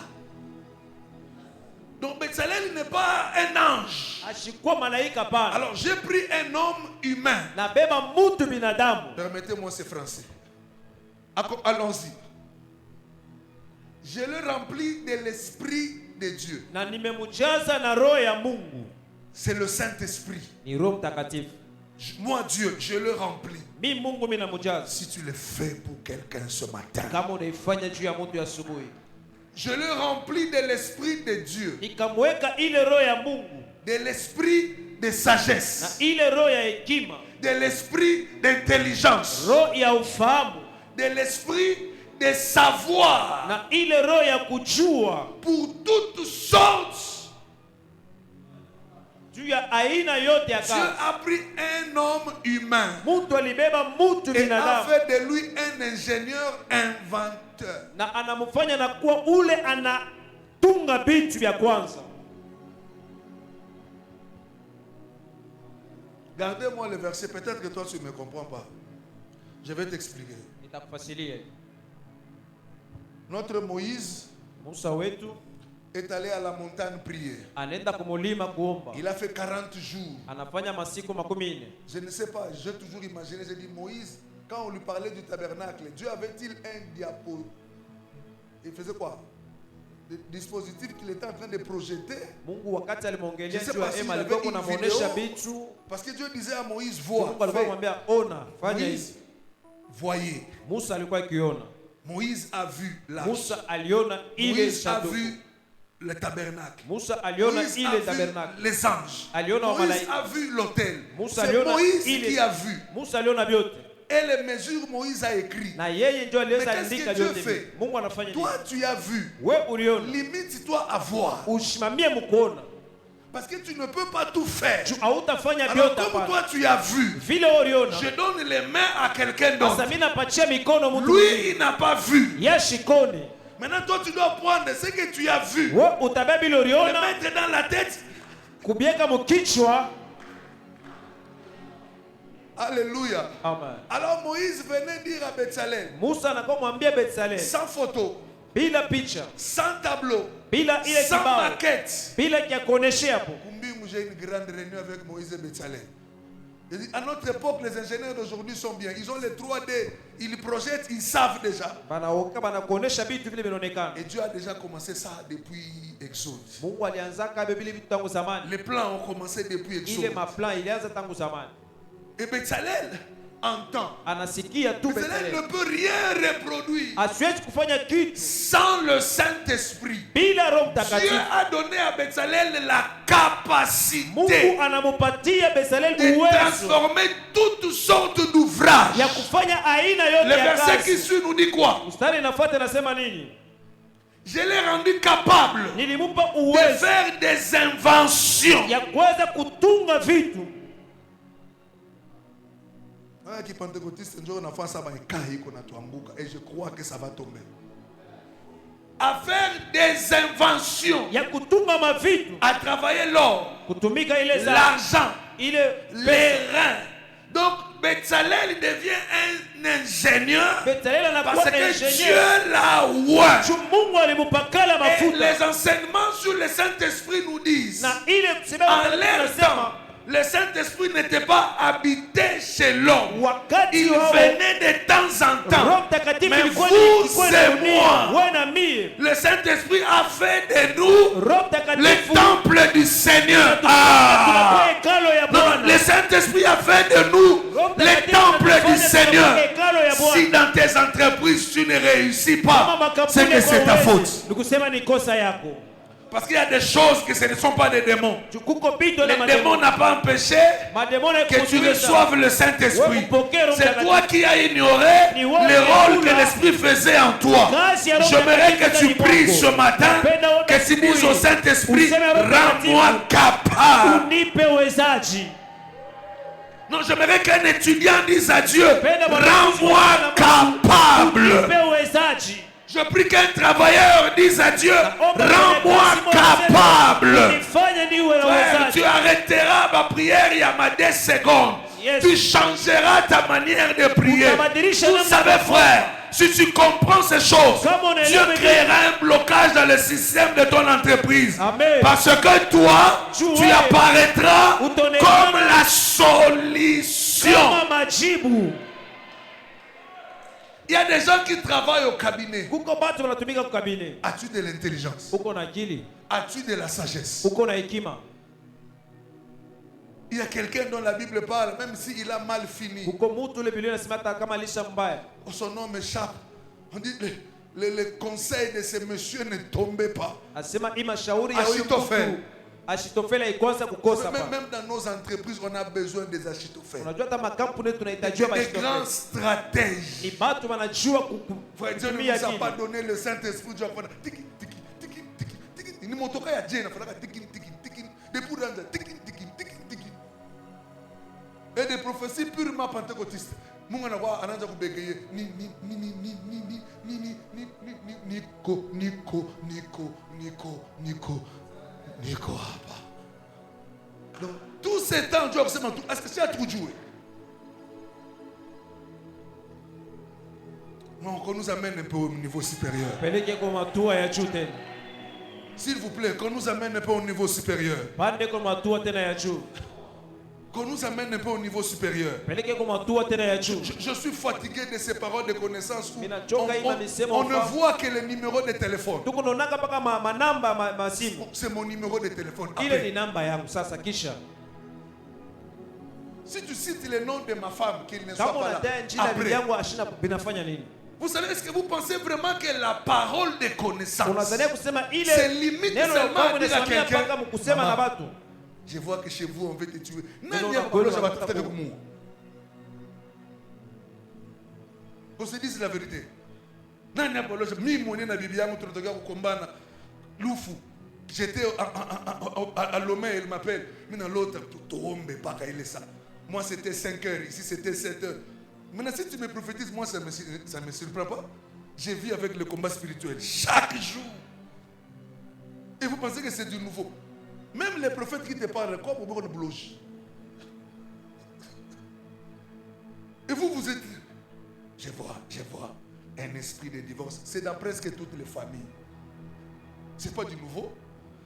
Donc Betsalel n'est pas un ange. ashikuwa malaika pana. Alors j'ai pris un homme humain. Na beba mtu binadamu. Permettez-moi ce français. Allons-y. Je le remplis de l'esprit de Dieu. Na nimemujaza na roho ya Mungu. C'est le Saint-Esprit. Ni Roho Mtakatifu. Moi Dieu, je le remplis. Mi Mungu mimi namujaza. Si tu le fais pour quelqu'un ce matin, Kama unaifanya juu ya mtu ya asubuhi. je le remplis de l'esprit de Dieu, Nikamweka ile roho ya Mungu de l'esprit de na sagesse, ile roho ya hekima, de l'esprit d'intelligence, roho ya ufahamu, de l'esprit de savoir na ile roho ya kujua pour toutes sortes. juu ya aina yote ya Dieu kazi. a pris un homme humain Mtu alibeba mtu et a binadamu fait de lui un ingénieur inventeur. na anamfanya na kuwa ule anatunga vitu vya kwanza. Gardez-moi le verset, peut-être que toi tu ne me comprends pas. Je vais t'expliquer. Nitakufasilia. Notre Moïse Musa wetu est allé à la montagne prier. anaenda kumulima kuomba. Il a fait 40 jours. Anafanya masiku 40. Je ne sais pas, j'ai toujours imaginé, j'ai dit Moïse, quand on lui parlait du tabernacle, Dieu avait-il un diapo? Il faisait quoi? Le dispositif qu'il était en train de projeter. Mungu wakati alimwongelea Je sais juu pas ya s'il hema avait alikuwa une anamuonesha vidéo. vitu. Parce que Dieu disait à Moïse, vois, Mungu alikuwa fais. anamwambia ona, fanya hivi. Moïse, voyez. Musa alikuwa akiona. Moïse a vu l'arche. Musa aliona ile Moïse a sanduku. vu le tabernacle. Musa aliona Moïse a ile vu tabernacle. les anges. Aliona Moïse wamalaika. a vu l'autel. Musa C'est aliona Moïse ile. qui a vu. Musa aliona vyote. Et les mesures Moïse a écrit. Na yeye ndio aliweza Mais qu'est-ce andika que Dieu vyote. fait? Mungu anafanya nini? Toi, tu as vu. We uliona. Limite-toi à voir. Usimamie mkuona. Parce que tu ne peux pas tout faire. Juu hautafanya Alors vyote comme hapana. toi tu as vu, Vile uliona. je donne les mains à quelqu'un Sasa d'autre. mimi napatia mikono mtu Lui, mwingine. il n'a pas vu. Yashikoni. Maintenant, toi, tu dois prendre ce que tu as vu, We utabeba ile le uliona, mettre dans la tête. kubieka mkichwa. Alléluia. Amen. Alors Moïse venait dire à Betsalel, Musa anakuwa mwambia Betsalel, sans photo, bila picha, sans tableau, bila ile sans kibao, maquette. bila kia kuoneshea hapo. Kumbingu, j'ai une grande réunion avec Moïse et Betsalel. Il dit, à notre époque, les ingénieurs d'aujourd'hui sont bien. Ils ont les 3D, ils projettent, ils savent déjà. Banaoka banakuonesha vitu vile vinaonekana. Et Dieu a déjà commencé ça depuis Exode. Mungu alianza kabe vile vitu tangu zamani. Les plans ont commencé depuis Ile Exode. maplan ilianza tangu zamani. Et Betsalel entend. Anasikia tu Betsalel Betsalel. ne peut rien reproduire Asiwezi kufanya kitu sans le Saint-Esprit. bila Roho Dieu Mtakatifu. a donné à Betsalel la capacité Mungu anamupatia Betsalel de uwezo transformer toutes sortes d'ouvrages. ya kufanya aina yote Le ya verset qui kazi. suit nous dit quoi? Mstari inafuata nasema nini? Je l'ai rendu capable Nilimupa de uwezo faire des inventions. ya kuweza kutunga vitu. Qui pentecôtiste un jour on a fait ça et je crois que ça va tomber. À faire des inventions, Ya kutunga mavitu, à travailler l'or, kutumika ile za l'argent, ile les reins. Donc Betsalel devient un ingénieur Betsalel parce anakuwa que Dieu ingenieur. l'a oint. Juu Mungu alimupakala Et mafuta. les enseignements sur le Saint-Esprit nous disent, Na ile kusema en leur tunasema temps, le Saint-Esprit n'était pas habité chez l'homme. wakati Il wao venait de temps en temps. Roho Mtakatifu Mais ilikuwa vous ilikuwa et inadunia. moi, Wewe na mie. le Saint-Esprit a fait de nous Roho le Mtakatifu temple du Seigneur. tunakuwa hekalo ya Non, le Bwana. Saint-Esprit a fait de nous le temple du Seigneur. hekalo ya Si Bwana. dans tes entreprises tu ne réussis pas, c'est que c'est ta faute. Nikusema ni kosa yako. Parce qu'il y a des choses que ce ne sont pas des démons. Kuko vitu na Les démons n'ont pas empêché mademoni que tu reçoives le Saint-Esprit. C'est toi qui as ignoré le rôle que l'Esprit faisait en toi. J'aimerais que tu pries ce matin, que tu dises au Saint-Esprit, rends-moi capable. Unipe uwezaji. Non, j'aimerais qu'un étudiant dise à Dieu, rends-moi capable. Unipe uwezaji. Je prie qu'un travailleur dise à Dieu, rends-moi capable. Nifanye niwe na Frère, uwezaji. tu arrêteras ma prière il y a 10 secondes. Yes. Tu changeras ta manière de prier. Utabadilisha Vous namna savez, ya frère, si tu comprends ces choses, Kama unaelewa Dieu vile. créera un blocage dans le système de ton entreprise. Amen. Parce que toi, tu wewe, apparaîtras utaonekana comme la solution. Kama majibu. Il y a des gens qui travaillent au cabinet. Kuko batu wanatumika kukabine. As-tu de l'intelligence? Uko na akili. As-tu de la sagesse? Uko na hekima. Il y a quelqu'un dont la Bible parle, même s'il a mal fini. Kuko mutu ule Biblia inasema hata kama alisha mbaya. Son nom m'échappe. On dit le conseil de ce monsieur ne tombait pas. Asema ima shauri ya huyu Achitophel. mtu. Achitofeli haikosa kukosa hapa. Même dans nos entreprises, on a besoin des Achitophèles. Unajua hata makampuni Des tunahitajiwa grands Achitofeli. stratèges. Ni watu wanajua Frère Dieu ne kutumia nous a akili. pas donné le Saint-Esprit. Dieu a fait tiki tiki tiki tiki tiki. Ni motoka ya Dieu na fera tiki tiki tiki. Des pour dans tiki tiki tiki tiki. Et des prophéties purement pentecôtistes. Mungu anakuwa anaanza kubegeye ni Niko hapa. Donc tout ces temps Dieu observe tout. Est-ce que c'est à tout jouer? Non, qu'on nous amène un peu au niveau supérieur. Peleke kwa matua ya juu tena. S'il vous plaît, qu'on nous amène un peu au niveau supérieur. Pande kwa matua tena ya juu. Qu'on nous amène un peu au niveau supérieur. Peleke kwa matua tena ya juu. Je suis fatigué de ces paroles de connaissance où on on ne voit que les numéros de téléphone. Tukunaonaka paka manamba masimu. C'est mon numéro de téléphone. Ile ni namba yangu sasa kisha. Si tu cites le nom de ma femme, qu'il ne soit Kama pas là. unataja jina Après, yangu ashina binafanya nini? vous savez, est-ce que vous pensez vraiment que la parole de connaissance, Unazania kusema ile c'est limite neno seulement la à Mungu dire à inasimamia quelqu'un, paka mkusema na Maman, watu. je vois que chez vous on veut te tuer. Non, Nani non, hapa leo non, sabatataka non, kumuua? On se dit la vérité. Nani hapa leo mimi mwenyewe na bibi yangu tunataka kukombana lufu. J'étais à Lomé, elle m'appelle. Maintenant l'autre, toombe paka ile ça. Moi c'était 5 heures, ici c'était 7 heures. Maintenant si tu me prophétises, moi ça me surprend pas. Je vis avec le combat spirituel chaque jour. Et vous pensez que c'est du nouveau? Même les prophètes qui te parlent, quoi pour beaucoup de bloge. Et vous êtes... Je vois un esprit de divorce. C'est dans presque toutes les familles. C'est pas du nouveau.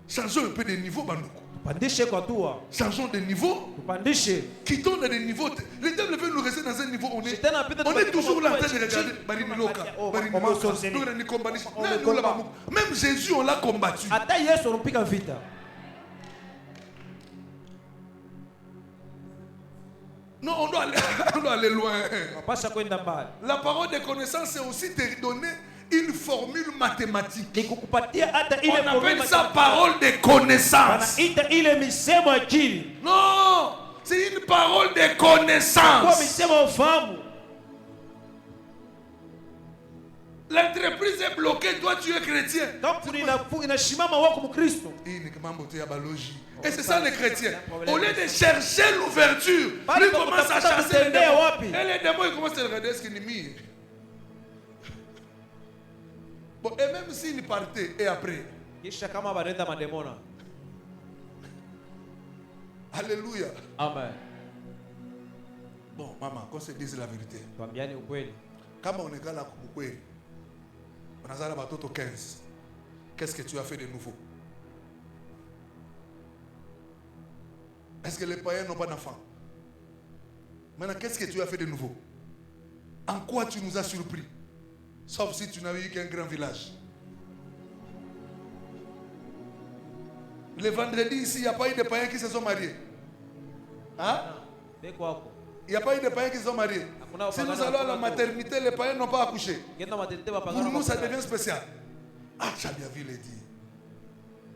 Changeons un peu de niveau, Bandoukou. Pandishe kwa tua. Changeons de niveau. Pandishe. Quittons dans des niveaux. Les diables veulent nous rester dans un niveau. On Shetani est toujours là en train de regarder. Même Jésus, on l'a combattu. Hata Yesu anapiga vita. Non, on doit aller loin. Unapasha kwenda mbali. La parole de connaissance, c'est aussi te donner une formule mathématique. Nikukupatia hata ile On appelle ça parole de connaissance. Wanaita ile misemo akili. Non, c'est une parole de Kwa connaissance. misemo ufahamu. L'entreprise est bloquée, toi tu es chrétien. Kampuni inashimama wako Mkristo. Et c'est ça les chrétiens. Au lieu de chercher l'ouverture, ils commencent à chasser les démons. Et les démons, ils commencent à regarder ce qu'il est mis. Bon, et même s'ils partaient, et après. Kisha kama barenda mademona. Alléluia. Amen. Bon, maman, qu'on se dise la vérité. Tuambiane ukweli. Quand on est là, on a là 15. Qu'est-ce que tu as fait de nouveau? Est-ce que les païens n'ont pas d'enfants? Maintenant, qu'est-ce que tu as fait de nouveau? En quoi tu nous as surpris? Sauf si tu n'avais eu qu'un grand village. Le vendredi ici, il n'y a pas eu de païens qui se sont mariés. Hein? Il n'y a pas eu de païens qui se sont mariés. Si nous allons à la maternité, les païens n'ont pas accouché. Pour nous, ça devient spécial. Ah, tu as bien vu les dire.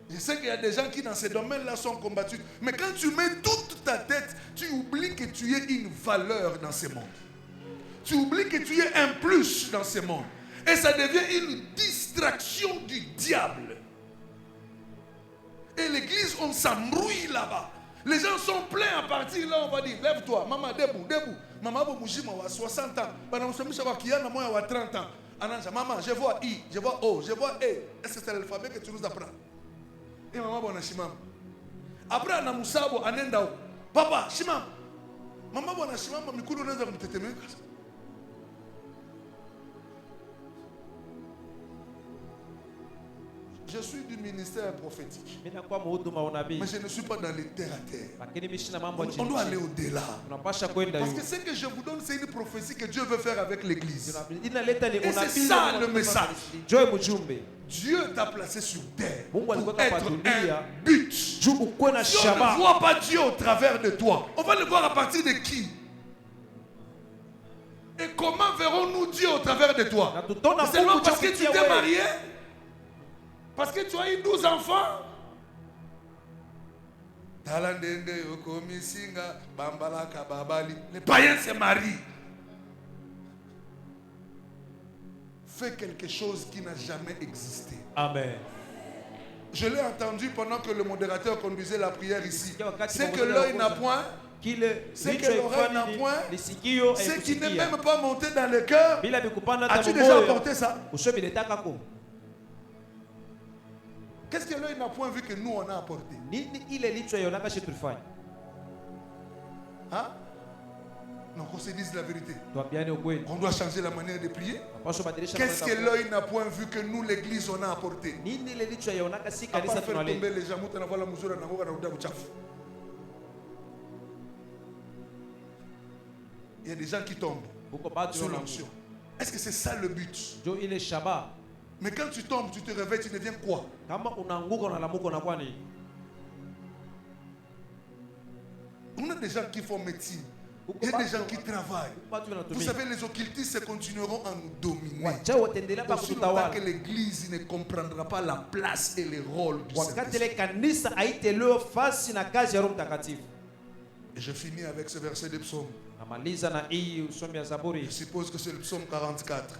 Je sais qu'il y a des gens qui dans ces domaines-là sont combattus. Mais quand tu mets toute ta tête, tu oublies que tu es une valeur dans ce monde. Tu oublies que tu es un plus dans ce monde. Et ça devient une distraction du diable. Et l'église, on s'embrouille là-bas. Les gens sont pleins à partir là, on va dire, lève-toi, maman, debout, debout. Maman, a 60 ans. Maman, a 30 ans. Maman, je vois I, je vois O, je vois E. Est-ce que c'est l'alphabet que tu nous apprends? Et maman, bon, shimam. Après, on a Moussabo, Anendao. Papa, shimam. Maman, bon, shimam, mikulu neza kumteteme. Je suis du ministère prophétique. Mais je ne suis pas dans les terre à terre. On doit aller au-delà. Parce que ce que je vous donne, c'est une prophétie que Dieu veut faire avec l'église. Et c'est ça le message. Dieu t'a placé sur terre pour être un but. Si on ne voit pas Dieu au travers de toi, on va le voir à partir de qui? Et comment verrons-nous Dieu au travers de toi? C'est seulement parce que tu t'es marié? Parce que tu as eu 12 enfants? Les païens se marient. Fais quelque chose qui n'a jamais existé. Amen. Je l'ai entendu pendant que le modérateur conduisait la prière ici. C'est que l'œil n'a point, c'est que l'oreille n'a point, c'est qui n'est même pas monté dans le cœur. As-tu déjà apporté ça? Qu'est-ce que l'œil n'a point vu que nous on a apporté? Hein? Non, qu'on se dise la vérité. On doit changer la manière de prier. Qu'est-ce que l'œil n'a point vu que nous, l'église, on a apporté? À part faire tomber les gens, il y a des gens qui tombent sous l'onction. Est-ce que c'est ça le but? Mais quand tu tombes, tu te réveilles, tu deviens quoi? On a des gens qui font médecine. Il y a des gens qui travaillent. Vous savez, les occultistes continueront à nous dominer. Aussi longtemps que l'église ne comprendra pas la place et le rôle du Saint-Esprit. Et je finis avec ce verset de psaume. Je suppose que c'est le psaume 44.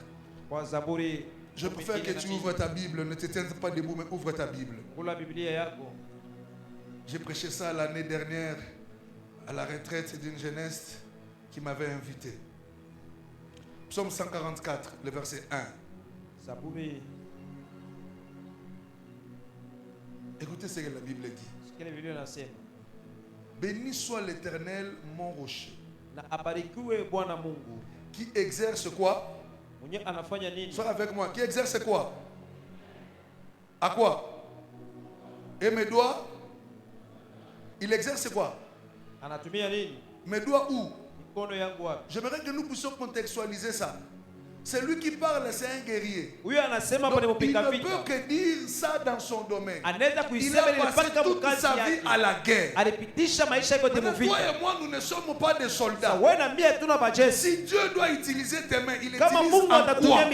Je préfère que tu ouvres ta Bible. Ne te tiens pas debout, mais ouvre ta Bible. J'ai prêché ça l'année dernière à la retraite d'une jeunesse qui m'avait invité. Psaume 144, le verset 1. Écoutez ce que la Bible dit. Béni soit l'Éternel, mon rocher, qui exerce quoi? Sois avec moi. Qui exerce quoi? À quoi? Et mes doigts? Il exerce quoi? Mes doigts où? J'aimerais que nous puissions contextualiser ça. C'est lui qui parle, c'est un guerrier. Donc, il ne peut que dire ça dans son domaine. Il a passé toute sa vie à la guerre. Mais toi et moi, nous ne sommes pas des soldats. Si Dieu doit utiliser tes mains, il utilise en quoi?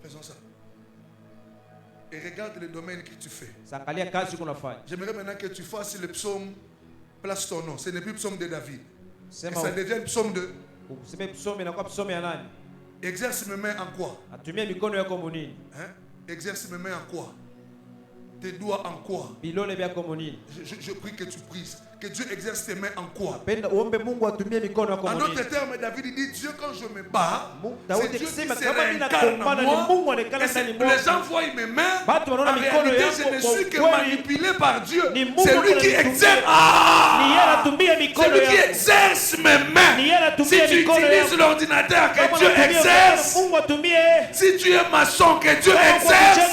Faisons ça. Et regarde le domaine que tu fais. J'aimerais maintenant que tu fasses le psaume. Place ton nom. Ce n'est plus psaume de David. Et ça devient le psaume de. Exerce mes mains en quoi? Hein? Exerce mes mains en quoi? Tes doigts en quoi? Je prie que tu prises. Que Dieu exerce tes mains en quoi? En d'autres termes, David dit Dieu, quand je me bats, c'est Dieu qui se réincarne en moi. Les gens voient mes mains. En réalité, je ne suis que manipulé par Dieu. C'est lui qui exerce. C'est lui qui exerce mes mains. Si tu utilises l'ordinateur, que Dieu exerce. Si tu es maçon, que Dieu exerce.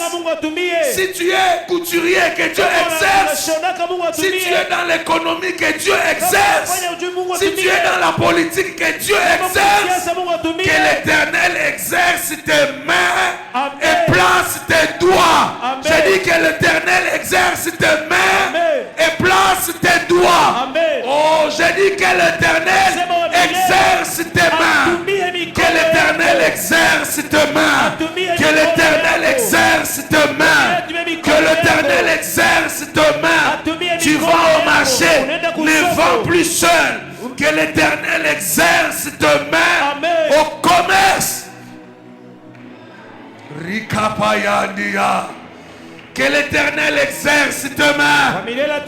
Si tu es couturier, que Dieu exerce. Si tu es dans l'économie, que Dieu exerce. Si tu es dans la politique, que Dieu exerce. Que l'Éternel exerce tes mains et place tes doigts. J'ai dit que l'Éternel exerce tes mains et place tes doigts. Oh, j'ai dit que l'Éternel exerce tes mains. Que l'Éternel exerce tes mains. Que l'Éternel exerce tes mains. Que l'Éternel exerce tes mains. Tu vas au marché, ne va plus seul. Que l'Éternel exerce tes mains au commerce. Rikapayandia. Que l'Éternel exerce tes mains.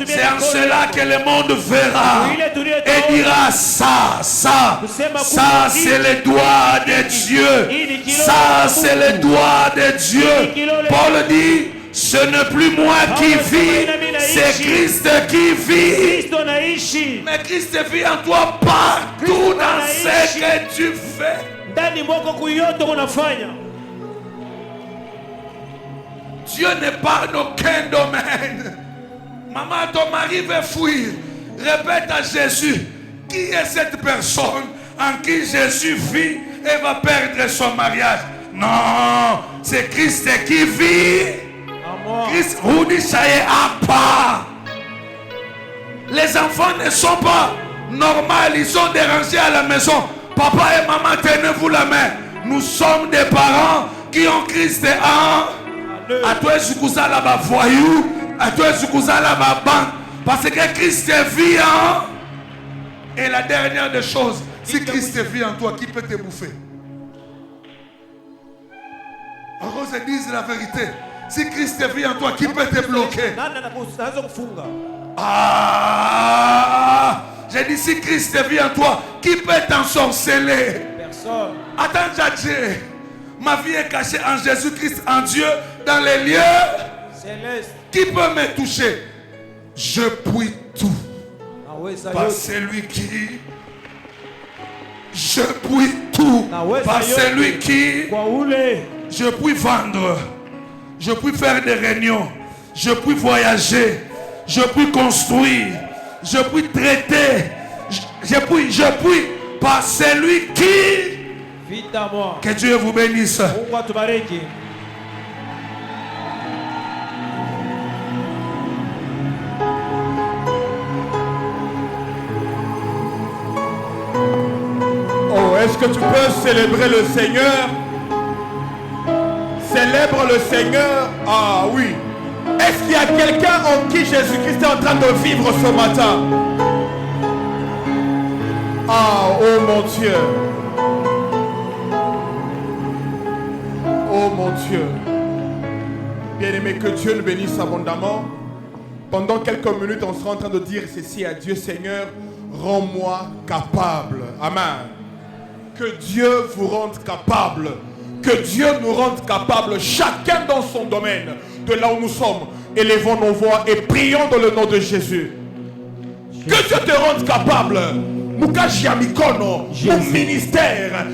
C'est en cela que le monde verra et dira ça c'est le doigt de Dieu. Ça c'est le doigt de Dieu. Paul dit, ce n'est plus moi qui vis, c'est Christ qui vit. Mais Christ vit en toi partout dans ce que tu fais. Dieu ne parle d'aucun domaine. Maman, ton mari veut fuir. Répète à Jésus, qui est cette personne en qui Jésus vit et va perdre son mariage? Non, c'est Christ qui vit. Christ, vous dites ça est à part. Les enfants ne sont pas normaux, ils sont dérangés à la maison. Papa et maman, tenez-vous la main. Nous sommes des parents qui ont Christ en. neuve. À toi, je vous ai là, voyou. À toi, je vous ai là, bande. Parce que Christ est vivant. Et la dernière des choses, si Christ vit en toi, qui peut te bouffer? Alors, je dis la vérité. Si Christ vit en toi, qui peut te bloquer? Ah! J'ai dit, si Christ vit en toi, qui peut t'ensorceler? Personne. Attends, Jadje. Ma vie est cachée en Jésus-Christ, en Dieu, dans les lieux Céleste. Qui peut me toucher? Je puis tout. Par celui qui. Je puis tout. Par celui qui. Je puis vendre. Je puis faire des réunions. Je puis voyager. Je puis construire. Je puis traiter. Je puis. Par celui qui. Vite à moi. Que Dieu vous bénisse. Oh, est-ce que tu peux célébrer le Seigneur? Célèbre le Seigneur. Ah oui. Est-ce qu'il y a quelqu'un en qui Jésus-Christ est en train de vivre ce matin? Ah, oh mon Dieu. Oh mon Dieu. Bien-aimé, que Dieu nous bénisse abondamment. Pendant quelques minutes, on sera en train de dire ceci à Dieu: Seigneur, rends-moi capable. Amen. Que Dieu vous rende capable. Que Dieu nous rende capable, chacun dans son domaine, de là où nous sommes. Élevons nos voix et prions dans le nom de Jésus. Que Dieu te rende capable. Mukashi Amikono, mon ministère.